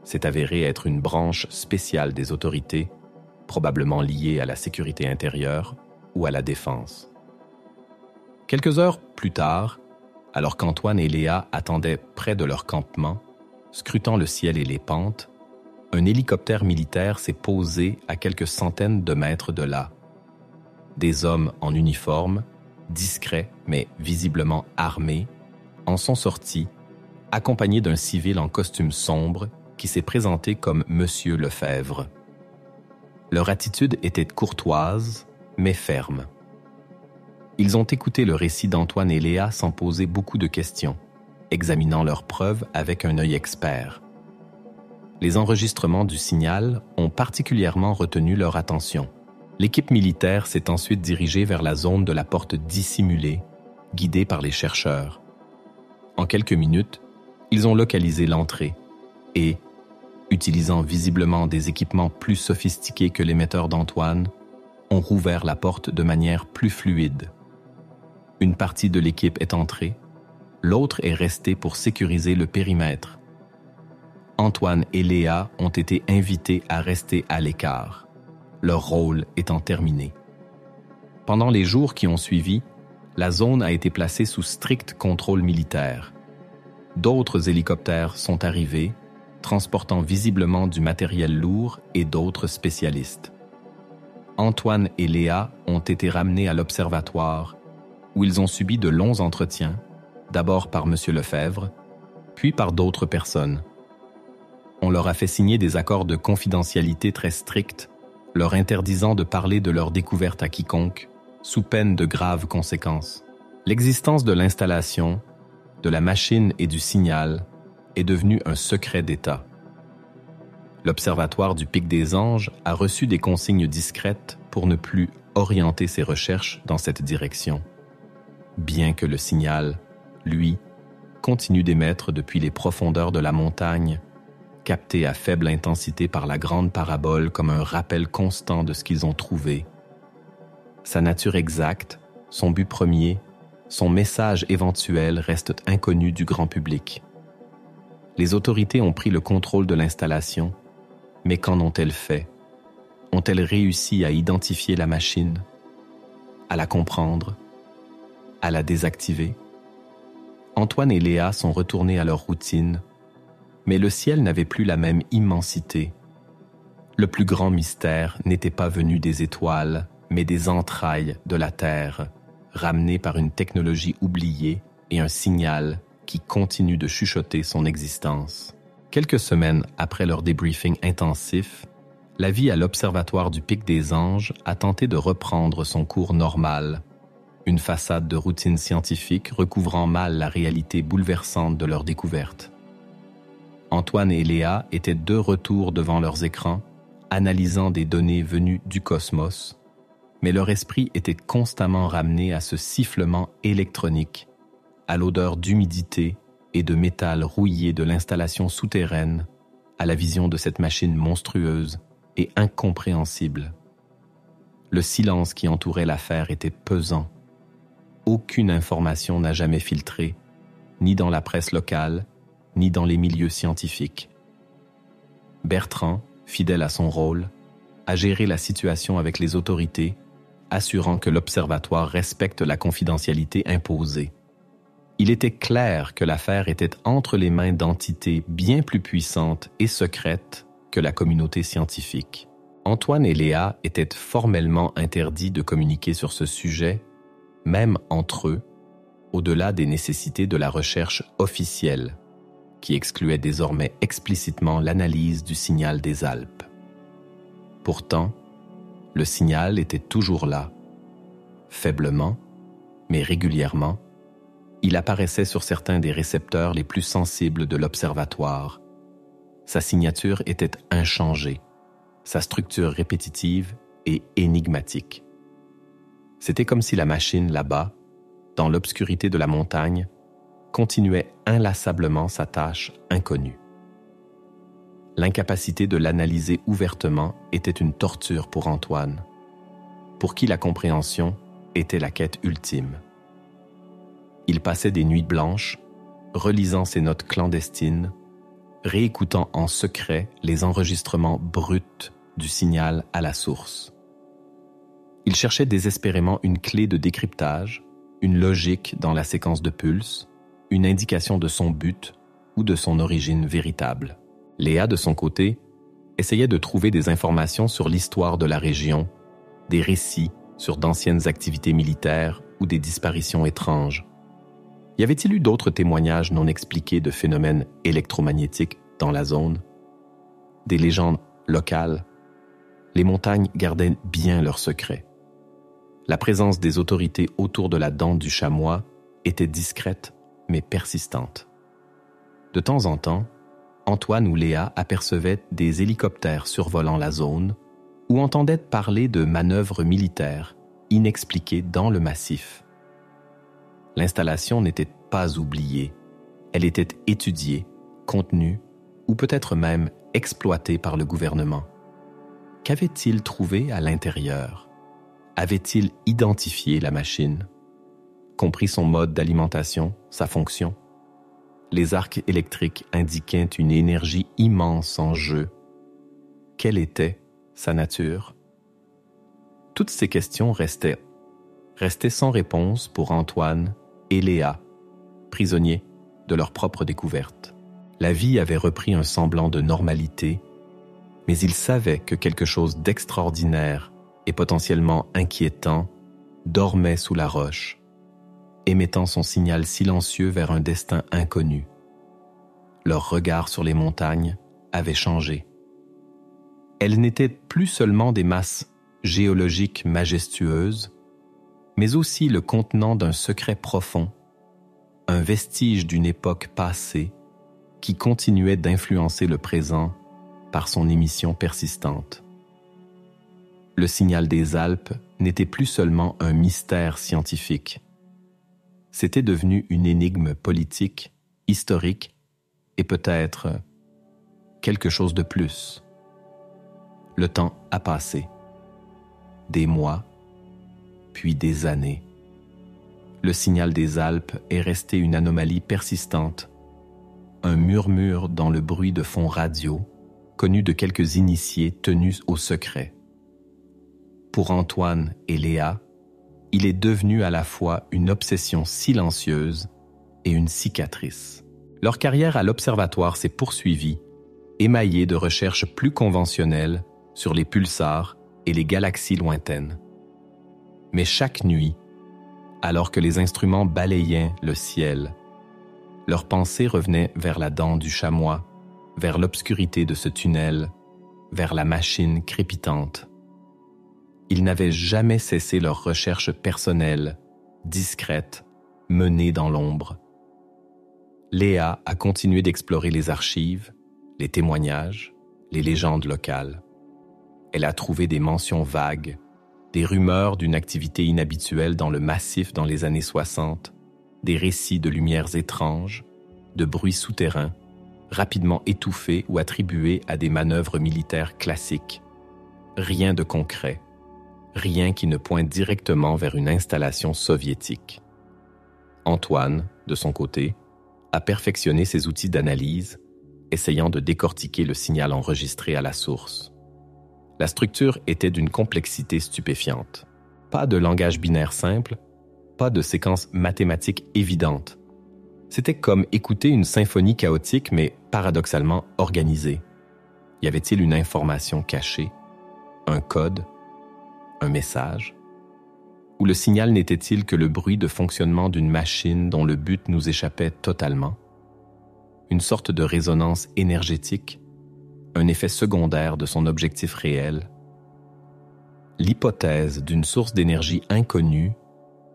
s'est avéré être une branche spéciale des autorités, probablement liée à la sécurité intérieure ou à la défense. Quelques heures plus tard, alors qu'Antoine et Léa attendaient près de leur campement, scrutant le ciel et les pentes, un hélicoptère militaire s'est posé à quelques centaines de mètres de là. Des hommes en uniforme, discrets mais visiblement armés, en sont sortis, accompagnés d'un civil en costume sombre qui s'est présenté comme Monsieur Lefebvre. Leur attitude était courtoise, mais ferme. Ils ont écouté le récit d'Antoine et Léa sans poser beaucoup de questions, examinant leurs preuves avec un œil expert. Les enregistrements du signal ont particulièrement retenu leur attention. L'équipe militaire s'est ensuite dirigée vers la zone de la porte dissimulée, guidée par les chercheurs. En quelques minutes, ils ont localisé l'entrée et, utilisant visiblement des équipements plus sophistiqués que l'émetteur d'Antoine, ont rouvert la porte de manière plus fluide. Une partie de l'équipe est entrée, l'autre est restée pour sécuriser le périmètre. Antoine et Léa ont été invités à rester à l'écart, leur rôle étant terminé. Pendant les jours qui ont suivi, la zone a été placée sous strict contrôle militaire. D'autres hélicoptères sont arrivés, transportant visiblement du matériel lourd et d'autres spécialistes. Antoine et Léa ont été ramenés à l'observatoire, où ils ont subi de longs entretiens, d'abord par M. Lefebvre, puis par d'autres personnes. On leur a fait signer des accords de confidentialité très stricts, leur interdisant de parler de leur découverte à quiconque, sous peine de graves conséquences. L'existence de l'installation, de la machine et du signal est devenue un secret d'État. L'Observatoire du Pic des Anges a reçu des consignes discrètes pour ne plus orienter ses recherches dans cette direction, bien que le signal, lui, continue d'émettre depuis les profondeurs de la montagne, capté à faible intensité par la grande parabole comme un rappel constant de ce qu'ils ont trouvé. Sa nature exacte, son but premier, son message éventuel restent inconnus du grand public. Les autorités ont pris le contrôle de l'installation, mais qu'en ont-elles fait? Ont-elles réussi à identifier la machine, à la comprendre, à la désactiver? Antoine et Léa sont retournés à leur routine, mais le ciel n'avait plus la même immensité. Le plus grand mystère n'était pas venu des étoiles, mais des entrailles de la Terre, ramené par une technologie oubliée et un signal qui continue de chuchoter son existence. Quelques semaines après leur débriefing intensif, la vie à l'Observatoire du Pic des Anges a tenté de reprendre son cours normal, une façade de routine scientifique recouvrant mal la réalité bouleversante de leur découverte. Antoine et Léa étaient de retour devant leurs écrans, analysant des données venues du cosmos, mais leur esprit était constamment ramené à ce sifflement électronique, à l'odeur d'humidité et de métal rouillé de l'installation souterraine, à la vision de cette machine monstrueuse et incompréhensible. Le silence qui entourait l'affaire était pesant. Aucune information n'a jamais filtré, ni dans la presse locale, ni dans les milieux scientifiques. Bertrand, fidèle à son rôle, a géré la situation avec les autorités, assurant que l'Observatoire respecte la confidentialité imposée. Il était clair que l'affaire était entre les mains d'entités bien plus puissantes et secrètes que la communauté scientifique. Antoine et Léa étaient formellement interdits de communiquer sur ce sujet, même entre eux, au-delà des nécessités de la recherche officielle, qui excluait désormais explicitement l'analyse du signal des Alpes. Pourtant, le signal était toujours là. Faiblement, mais régulièrement, il apparaissait sur certains des récepteurs les plus sensibles de l'Observatoire. Sa signature était inchangée, sa structure répétitive et énigmatique. C'était comme si la machine là-bas, dans l'obscurité de la montagne, continuait inlassablement sa tâche inconnue. L'incapacité de l'analyser ouvertement était une torture pour Antoine, pour qui la compréhension était la quête ultime. Il passait des nuits blanches, relisant ses notes clandestines, réécoutant en secret les enregistrements bruts du signal à la source. Il cherchait désespérément une clé de décryptage, une logique dans la séquence de pulses, une indication de son but ou de son origine véritable. Léa, de son côté, essayait de trouver des informations sur l'histoire de la région, des récits sur d'anciennes activités militaires ou des disparitions étranges. Y avait-il eu d'autres témoignages non expliqués de phénomènes électromagnétiques dans la zone? Des légendes locales? Les montagnes gardaient bien leurs secrets. La présence des autorités autour de la dent du chamois était discrète mais persistante. De temps en temps, Antoine ou Léa apercevaient des hélicoptères survolant la zone ou entendaient parler de manœuvres militaires inexpliquées dans le massif. L'installation n'était pas oubliée, elle était étudiée, contenue ou peut-être même exploitée par le gouvernement. Qu'avait-il trouvé à l'intérieur? Avait-il identifié la machine? Compris son mode d'alimentation, sa fonction? Les arcs électriques indiquaient une énergie immense en jeu. Quelle était sa nature? Toutes ces questions restaient sans réponse pour Antoine et Léa, prisonniers de leur propre découverte. La vie avait repris un semblant de normalité, mais ils savaient que quelque chose d'extraordinaire et potentiellement inquiétant dormait sous la roche, émettant son signal silencieux vers un destin inconnu. Leur regard sur les montagnes avait changé. Elles n'étaient plus seulement des masses géologiques majestueuses, mais aussi le contenant d'un secret profond, un vestige d'une époque passée qui continuait d'influencer le présent par son émission persistante. Le signal des Alpes n'était plus seulement un mystère scientifique. C'était devenu une énigme politique, historique et peut-être quelque chose de plus. Le temps a passé. Des mois, puis des années. Le signal des Alpes est resté une anomalie persistante, un murmure dans le bruit de fond radio, connu de quelques initiés tenus au secret. Pour Antoine et Léa, il est devenu à la fois une obsession silencieuse et une cicatrice. Leur carrière à l'observatoire s'est poursuivie, émaillée de recherches plus conventionnelles sur les pulsars et les galaxies lointaines. Mais chaque nuit, alors que les instruments balayaient le ciel, leurs pensées revenaient vers la dent du chamois, vers l'obscurité de ce tunnel, vers la machine crépitante. Ils n'avaient jamais cessé leurs recherches personnelles, discrètes, menées dans l'ombre. Léa a continué d'explorer les archives, les témoignages, les légendes locales. Elle a trouvé des mentions vagues, des rumeurs d'une activité inhabituelle dans le massif dans les années 60, des récits de lumières étranges, de bruits souterrains, rapidement étouffés ou attribués à des manœuvres militaires classiques. Rien de concret, rien qui ne pointe directement vers une installation soviétique. Antoine, de son côté, a perfectionné ses outils d'analyse, essayant de décortiquer le signal enregistré à la source. La structure était d'une complexité stupéfiante. Pas de langage binaire simple, pas de séquence mathématique évidente. C'était comme écouter une symphonie chaotique, mais paradoxalement organisée. Y avait-il une information cachée, un code, un message? Ou le signal n'était-il que le bruit de fonctionnement d'une machine dont le but nous échappait totalement? Une sorte de résonance énergétique, un effet secondaire de son objectif réel. L'hypothèse d'une source d'énergie inconnue,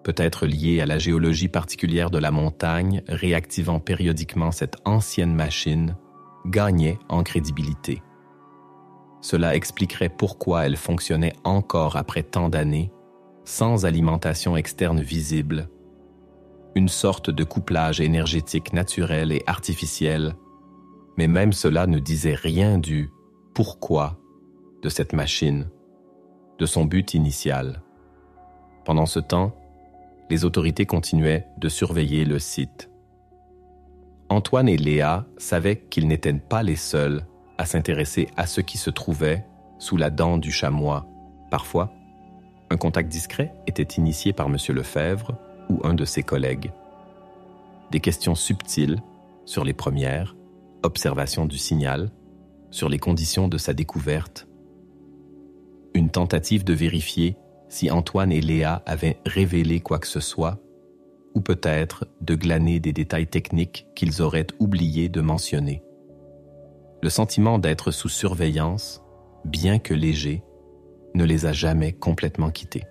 peut-être liée à la géologie particulière de la montagne, réactivant périodiquement cette ancienne machine, gagnait en crédibilité. Cela expliquerait pourquoi elle fonctionnait encore après tant d'années, sans alimentation externe visible, une sorte de couplage énergétique naturel et artificiel, mais même cela ne disait rien du pourquoi de cette machine, de son but initial. Pendant ce temps, les autorités continuaient de surveiller le site. Antoine et Léa savaient qu'ils n'étaient pas les seuls à s'intéresser à ce qui se trouvait sous la dent du chamois. Parfois, un contact discret était initié par M. Lefebvre ou un de ses collègues. Des questions subtiles sur les premières observations du signal, sur les conditions de sa découverte. Une tentative de vérifier si Antoine et Léa avaient révélé quoi que ce soit, ou peut-être de glaner des détails techniques qu'ils auraient oublié de mentionner. Le sentiment d'être sous surveillance, bien que léger, ne les a jamais complètement quittés.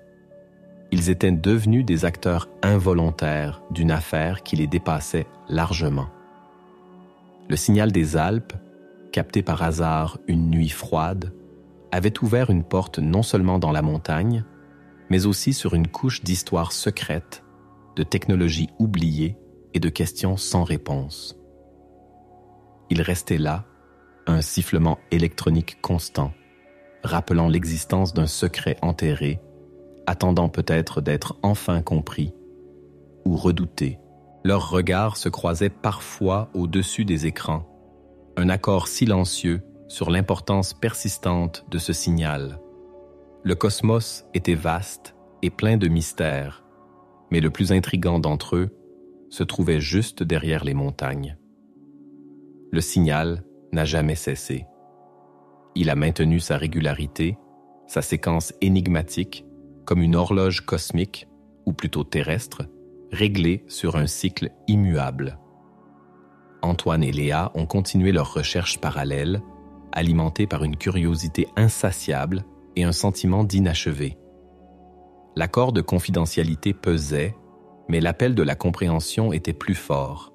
Ils étaient devenus des acteurs involontaires d'une affaire qui les dépassait largement. Le signal des Alpes, capté par hasard une nuit froide, avait ouvert une porte non seulement dans la montagne, mais aussi sur une couche d'histoires secrètes, de technologies oubliées et de questions sans réponse. Il restait là, un sifflement électronique constant, rappelant l'existence d'un secret enterré, attendant peut-être d'être enfin compris ou redouté. Leurs regards se croisaient parfois au-dessus des écrans, un accord silencieux sur l'importance persistante de ce signal. Le cosmos était vaste et plein de mystères, mais le plus intrigant d'entre eux se trouvait juste derrière les montagnes. Le signal n'a jamais cessé. Il a maintenu sa régularité, sa séquence énigmatique, comme une horloge cosmique, ou plutôt terrestre, réglée sur un cycle immuable. Antoine et Léa ont continué leurs recherches parallèles, alimentées par une curiosité insatiable et un sentiment d'inachevé. L'accord de confidentialité pesait, mais l'appel de la compréhension était plus fort.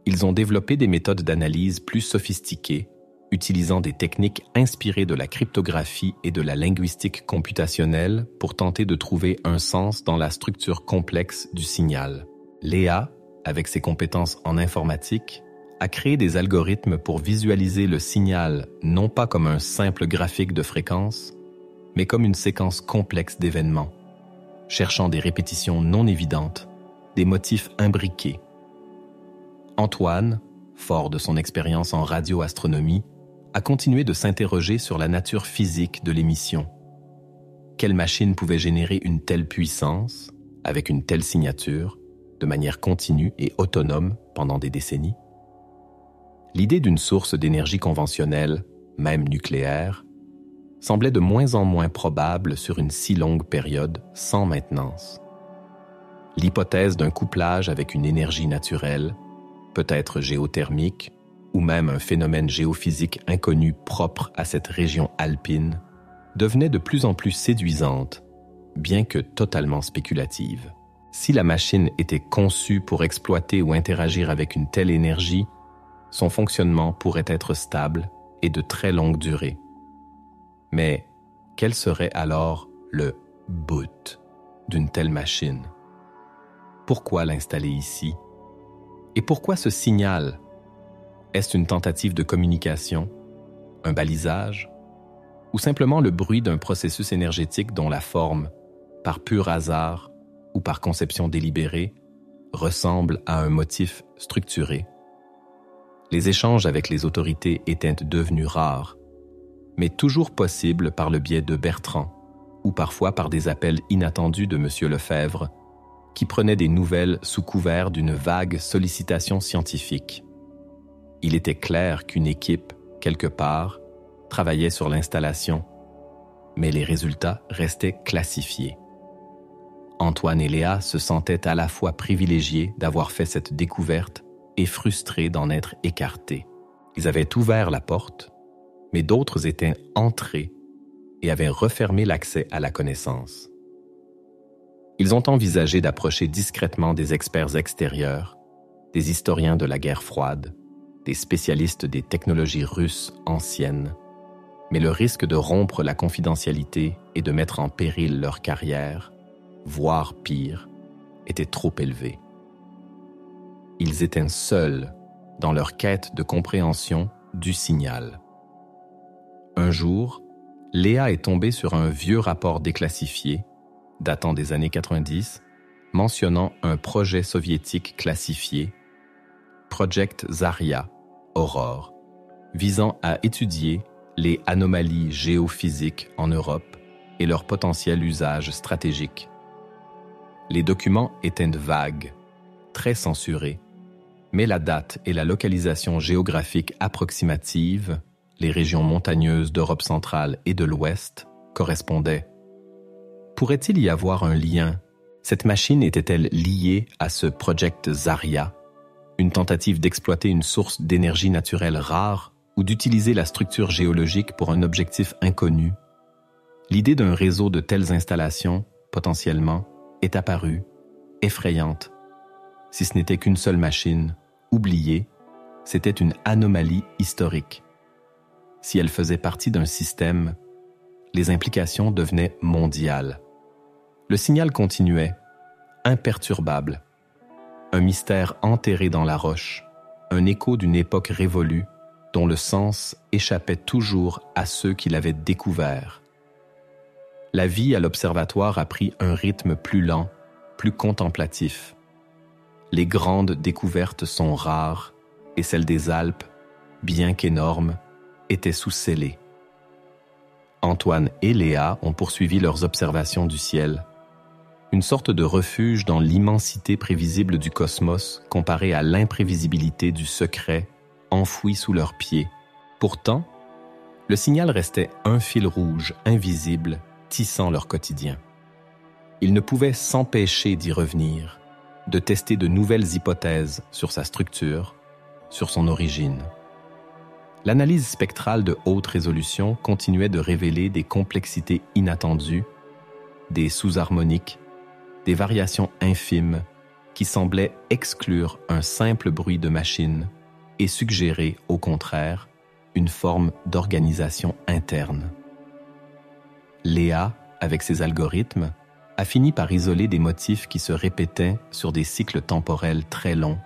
Ils ont développé des méthodes d'analyse plus sophistiquées, utilisant des techniques inspirées de la cryptographie et de la linguistique computationnelle pour tenter de trouver un sens dans la structure complexe du signal. Léa, avec ses compétences en informatique, a créé des algorithmes pour visualiser le signal non pas comme un simple graphique de fréquence, mais comme une séquence complexe d'événements, cherchant des répétitions non évidentes, des motifs imbriqués. Antoine, fort de son expérience en radioastronomie, a continué de s'interroger sur la nature physique de l'émission. Quelle machine pouvait générer une telle puissance, avec une telle signature, de manière continue et autonome pendant des décennies? L'idée d'une source d'énergie conventionnelle, même nucléaire, semblait de moins en moins probable sur une si longue période sans maintenance. L'hypothèse d'un couplage avec une énergie naturelle, peut-être géothermique, ou même un phénomène géophysique inconnu propre à cette région alpine, devenait de plus en plus séduisante, bien que totalement spéculative. Si la machine était conçue pour exploiter ou interagir avec une telle énergie, son fonctionnement pourrait être stable et de très longue durée. Mais quel serait alors le boot d'une telle machine? Pourquoi l'installer ici? Et pourquoi ce signal? Est-ce une tentative de communication, un balisage, ou simplement le bruit d'un processus énergétique dont la forme, par pur hasard ou par conception délibérée, ressemble à un motif structuré? Les échanges avec les autorités étaient devenus rares, mais toujours possibles par le biais de Bertrand, ou parfois par des appels inattendus de M. Lefebvre, qui prenait des nouvelles sous couvert d'une vague sollicitation scientifique. Il était clair qu'une équipe, quelque part, travaillait sur l'installation, mais les résultats restaient classifiés. Antoine et Léa se sentaient à la fois privilégiés d'avoir fait cette découverte et frustrés d'en être écartés. Ils avaient ouvert la porte, mais d'autres étaient entrés et avaient refermé l'accès à la connaissance. Ils ont envisagé d'approcher discrètement des experts extérieurs, des historiens de la guerre froide, des spécialistes des technologies russes anciennes, mais le risque de rompre la confidentialité et de mettre en péril leur carrière, voire pire, était trop élevé. Ils étaient seuls dans leur quête de compréhension du signal. Un jour, Léa est tombée sur un vieux rapport déclassifié, datant des années 90, mentionnant un projet soviétique classifié, Project Zarya, Aurore, visant à étudier les anomalies géophysiques en Europe et leur potentiel usage stratégique. Les documents étaient vagues, très censurés, mais la date et la localisation géographique approximative, les régions montagneuses d'Europe centrale et de l'Ouest, correspondaient. Pourrait-il y avoir un lien? Cette machine était-elle liée à ce Project Zarya, une tentative d'exploiter une source d'énergie naturelle rare ou d'utiliser la structure géologique pour un objectif inconnu? L'idée d'un réseau de telles installations, potentiellement, est apparue, effrayante. Si ce n'était qu'une seule machine, oubliée, c'était une anomalie historique. Si elle faisait partie d'un système, les implications devenaient mondiales. Le signal continuait, imperturbable. Un mystère enterré dans la roche, un écho d'une époque révolue dont le sens échappait toujours à ceux qui l'avaient découvert. La vie à l'observatoire a pris un rythme plus lent, plus contemplatif. Les grandes découvertes sont rares et celles des Alpes, bien qu'énormes, étaient sous scellés. Antoine et Léa ont poursuivi leurs observations du ciel, une sorte de refuge dans l'immensité prévisible du cosmos comparée à l'imprévisibilité du secret enfoui sous leurs pieds. Pourtant, le signal restait un fil rouge invisible tissant leur quotidien. Ils ne pouvaient s'empêcher d'y revenir, de tester de nouvelles hypothèses sur sa structure, sur son origine. L'analyse spectrale de haute résolution continuait de révéler des complexités inattendues, des sous-harmoniques, des variations infimes qui semblaient exclure un simple bruit de machine et suggérer, au contraire, une forme d'organisation interne. Léa, avec ses algorithmes, a fini par isoler des motifs qui se répétaient sur des cycles temporels très longs,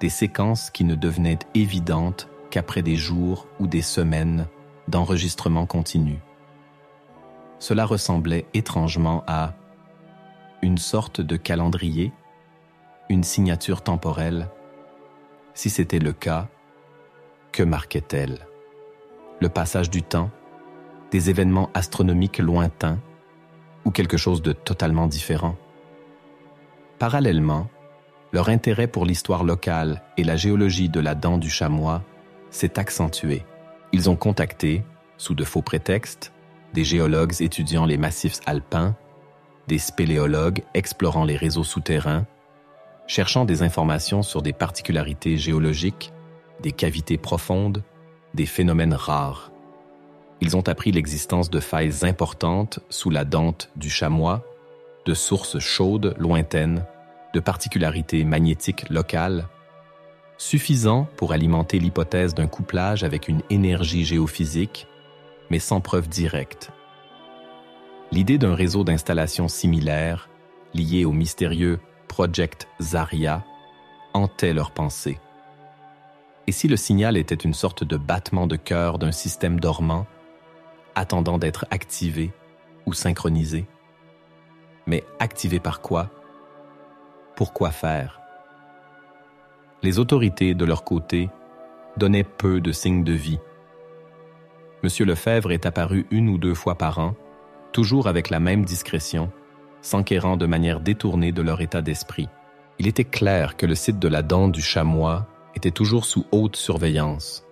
des séquences qui ne devenaient évidentes qu'après des jours ou des semaines d'enregistrement continu. Cela ressemblait étrangement à une sorte de calendrier, une signature temporelle. Si c'était le cas, que marquait-elle? Le passage du temps, des événements astronomiques lointains ou quelque chose de totalement différent? Parallèlement, leur intérêt pour l'histoire locale et la géologie de la dent du chamois s'est accentué. Ils ont contacté, sous de faux prétextes, des géologues étudiant les massifs alpins, des spéléologues explorant les réseaux souterrains, cherchant des informations sur des particularités géologiques, des cavités profondes, des phénomènes rares. Ils ont appris l'existence de failles importantes sous la dente du chamois, de sources chaudes lointaines, de particularités magnétiques locales, suffisant pour alimenter l'hypothèse d'un couplage avec une énergie géophysique, mais sans preuve directe. L'idée d'un réseau d'installations similaires, lié au mystérieux Project Zarya, hantait leurs pensées. Et si le signal était une sorte de battement de cœur d'un système dormant, attendant d'être activé ou synchronisé? Mais activé par quoi? Pourquoi faire? Les autorités, de leur côté, donnaient peu de signes de vie. M. Lefebvre est apparu 1 ou 2 fois par an, toujours avec la même discrétion, s'enquérant de manière détournée de leur état d'esprit. Il était clair que le site de la dent du chamois était toujours sous haute surveillance,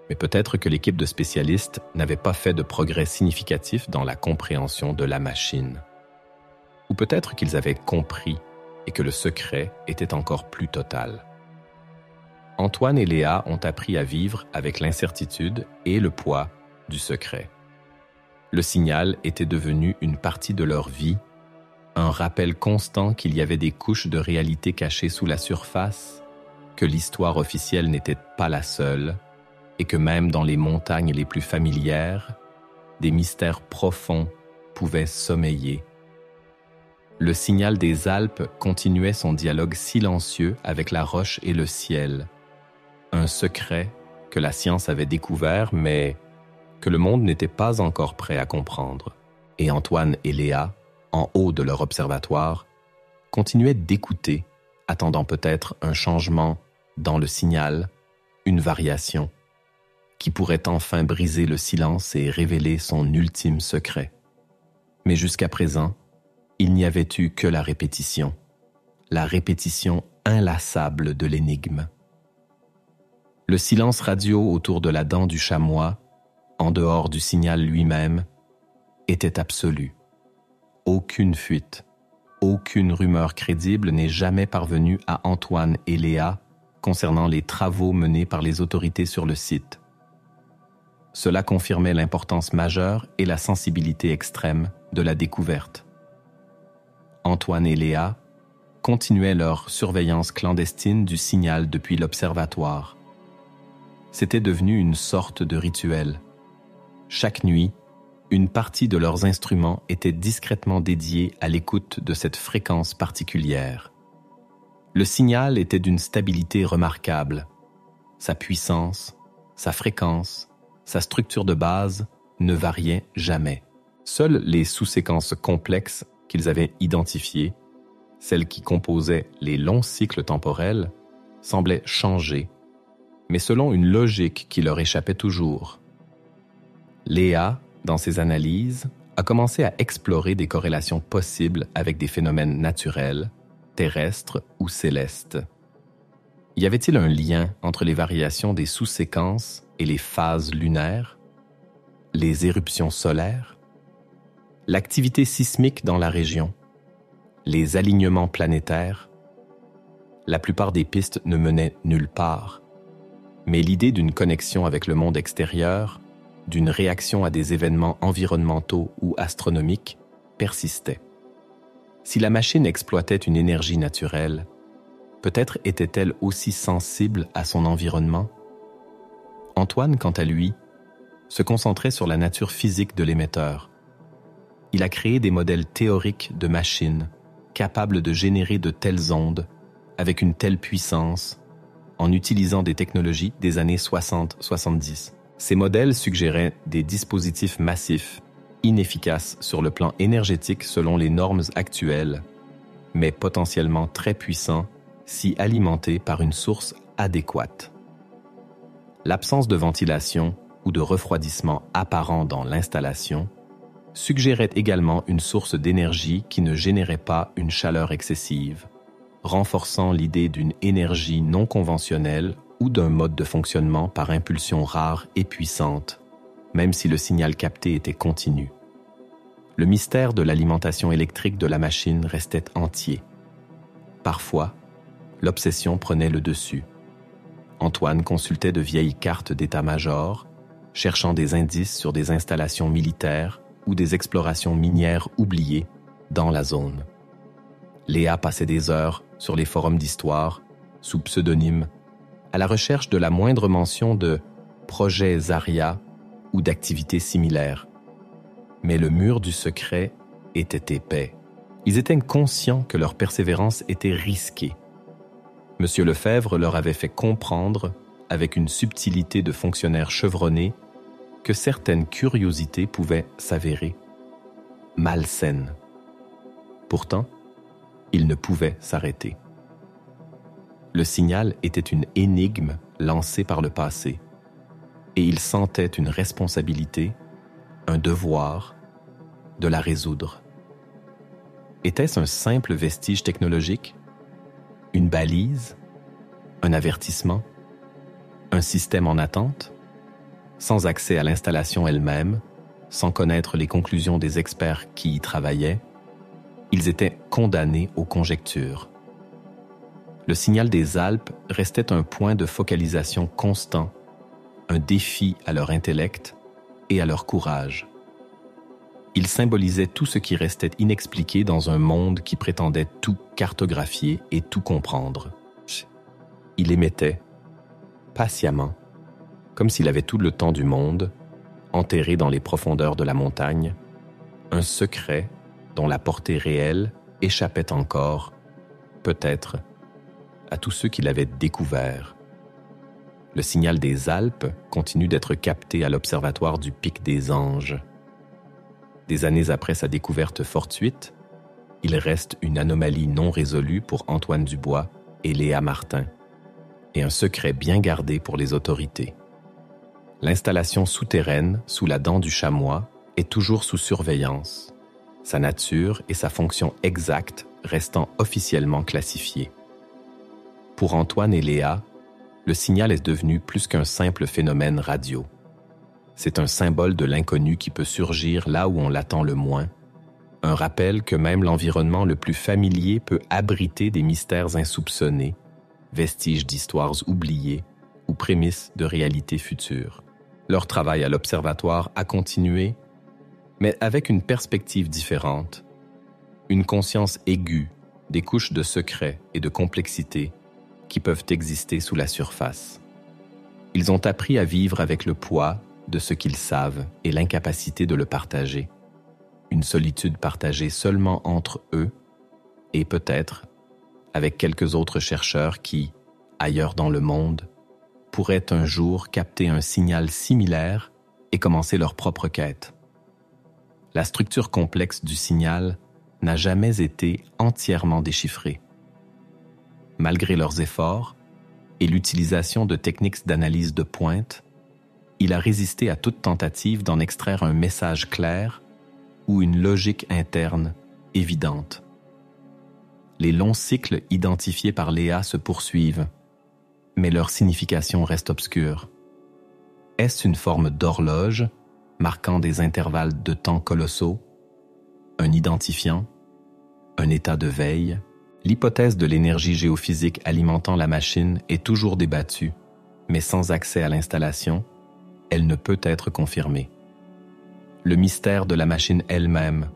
mais peut-être que l'équipe de spécialistes n'avait pas fait de progrès significatifs dans la compréhension de la machine. Ou peut-être qu'ils avaient compris et que le secret était encore plus total. Antoine et Léa ont appris à vivre avec l'incertitude et le poids du secret. Le signal était devenu une partie de leur vie, un rappel constant qu'il y avait des couches de réalité cachées sous la surface, que l'histoire officielle n'était pas la seule, et que même dans les montagnes les plus familières, des mystères profonds pouvaient sommeiller. Le signal des Alpes continuait son dialogue silencieux avec la roche et le ciel, un secret que la science avait découvert, mais que le monde n'était pas encore prêt à comprendre. Et Antoine et Léa, en haut de leur observatoire, continuaient d'écouter, attendant peut-être un changement dans le signal, une variation, qui pourrait enfin briser le silence et révéler son ultime secret. Mais jusqu'à présent, il n'y avait eu que la répétition inlassable de l'énigme. Le silence radio autour de la dent du chamois, en dehors du signal lui-même, était absolu. Aucune fuite, aucune rumeur crédible n'est jamais parvenue à Antoine et Léa concernant les travaux menés par les autorités sur le site. Cela confirmait l'importance majeure et la sensibilité extrême de la découverte. Antoine et Léa continuaient leur surveillance clandestine du signal depuis l'observatoire. C'était devenu une sorte de rituel. Chaque nuit, une partie de leurs instruments était discrètement dédiée à l'écoute de cette fréquence particulière. Le signal était d'une stabilité remarquable. Sa puissance, sa fréquence, sa structure de base ne variaient jamais. Seules les sous-séquences complexes qu'ils avaient identifiées, celles qui composaient les longs cycles temporels, semblaient changer, mais selon une logique qui leur échappait toujours. Léa, dans ses analyses, a commencé à explorer des corrélations possibles avec des phénomènes naturels, terrestres ou célestes. Y avait-il un lien entre les variations des sous-séquences et les phases lunaires, les éruptions solaires, l'activité sismique dans la région, les alignements planétaires? La plupart des pistes ne menaient nulle part, mais l'idée d'une connexion avec le monde extérieur, d'une réaction à des événements environnementaux ou astronomiques, persistait. Si la machine exploitait une énergie naturelle, peut-être était-elle aussi sensible à son environnement? Antoine, quant à lui, se concentrait sur la nature physique de l'émetteur. Il a créé des modèles théoriques de machines capables de générer de telles ondes avec une telle puissance en utilisant des technologies des années 60-70. Ces modèles suggéraient des dispositifs massifs, inefficaces sur le plan énergétique selon les normes actuelles, mais potentiellement très puissants si alimentés par une source adéquate. L'absence de ventilation ou de refroidissement apparent dans l'installation suggérait également une source d'énergie qui ne générait pas une chaleur excessive, renforçant l'idée d'une énergie non conventionnelle ou d'un mode de fonctionnement par impulsion rare et puissante, même si le signal capté était continu. Le mystère de l'alimentation électrique de la machine restait entier. Parfois, l'obsession prenait le dessus. Antoine consultait de vieilles cartes d'état-major, cherchant des indices sur des installations militaires ou des explorations minières oubliées dans la zone. Léa passait des heures sur les forums d'histoire, sous pseudonyme, à la recherche de la moindre mention de projets Zarya ou d'activités similaires. Mais le mur du secret était épais. Ils étaient conscients que leur persévérance était risquée. Monsieur Lefebvre leur avait fait comprendre, avec une subtilité de fonctionnaire chevronné, que certaines curiosités pouvaient s'avérer malsaines. Pourtant, ils ne pouvaient s'arrêter. Le signal était une énigme lancée par le passé, et ils sentaient une responsabilité, un devoir, de la résoudre. Était-ce un simple vestige technologique? Une balise? Un avertissement? Un système en attente? Sans accès à l'installation elle-même, sans connaître les conclusions des experts qui y travaillaient, ils étaient condamnés aux conjectures. Le signal des Alpes restait un point de focalisation constant, un défi à leur intellect et à leur courage. Il symbolisait tout ce qui restait inexpliqué dans un monde qui prétendait tout cartographier et tout comprendre. Il émettait, patiemment, comme s'il avait tout le temps du monde, enterré dans les profondeurs de la montagne, un secret dont la portée réelle échappait encore, peut-être, à tous ceux qui l'avaient découvert. Le signal des Alpes continue d'être capté à l'observatoire du Pic des Anges. Des années après sa découverte fortuite, il reste une anomalie non résolue pour Antoine Dubois et Léa Martin, et un secret bien gardé pour les autorités. L'installation souterraine, sous la dent du chamois, est toujours sous surveillance, sa nature et sa fonction exacte restant officiellement classifiées. Pour Antoine et Léa, le signal est devenu plus qu'un simple phénomène radio. C'est un symbole de l'inconnu qui peut surgir là où on l'attend le moins, un rappel que même l'environnement le plus familier peut abriter des mystères insoupçonnés, vestiges d'histoires oubliées ou prémices de réalités futures. Leur travail à l'observatoire a continué, mais avec une perspective différente, une conscience aiguë des couches de secrets et de complexité qui peuvent exister sous la surface. Ils ont appris à vivre avec le poids de ce qu'ils savent et l'incapacité de le partager. Une solitude partagée seulement entre eux et peut-être avec quelques autres chercheurs qui, ailleurs dans le monde, pourraient un jour capter un signal similaire et commencer leur propre quête. La structure complexe du signal n'a jamais été entièrement déchiffrée. Malgré leurs efforts et l'utilisation de techniques d'analyse de pointe, il a résisté à toute tentative d'en extraire un message clair ou une logique interne évidente. Les longs cycles identifiés par Léa se poursuivent, mais leur signification reste obscure. Est-ce une forme d'horloge marquant des intervalles de temps colossaux, un identifiant, un état de veille? L'hypothèse de l'énergie géophysique alimentant la machine est toujours débattue, mais sans accès à l'installation, elle ne peut être confirmée. Le mystère de la machine elle-même,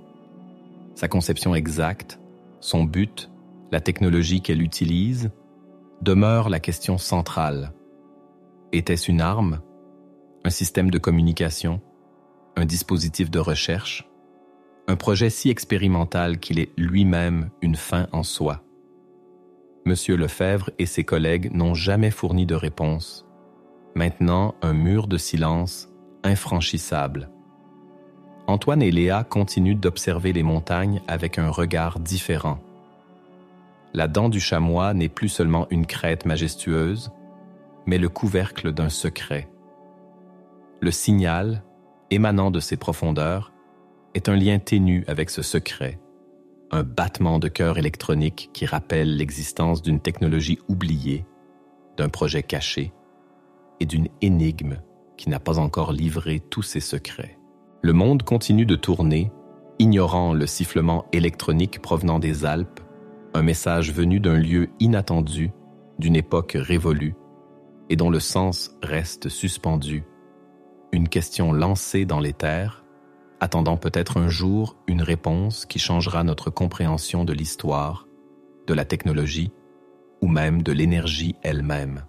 sa conception exacte, son but, la technologie qu'elle utilise, demeure la question centrale. Était-ce une arme, système de communication, un dispositif de recherche, un projet si expérimental qu'il est lui-même une fin en soi. M. Lefebvre et ses collègues n'ont jamais fourni de réponse. Maintenant, un mur de silence infranchissable. Antoine et Léa continuent d'observer les montagnes avec un regard différent. La dent du chamois n'est plus seulement une crête majestueuse, mais le couvercle d'un secret. Le signal, émanant de ces profondeurs, est un lien ténu avec ce secret, un battement de cœur électronique qui rappelle l'existence d'une technologie oubliée, d'un projet caché et d'une énigme qui n'a pas encore livré tous ses secrets. Le monde continue de tourner, ignorant le sifflement électronique provenant des Alpes, un message venu d'un lieu inattendu, d'une époque révolue, et dont le sens reste suspendu. Une question lancée dans l'éther, attendant peut-être un jour une réponse qui changera notre compréhension de l'histoire, de la technologie ou même de l'énergie elle-même.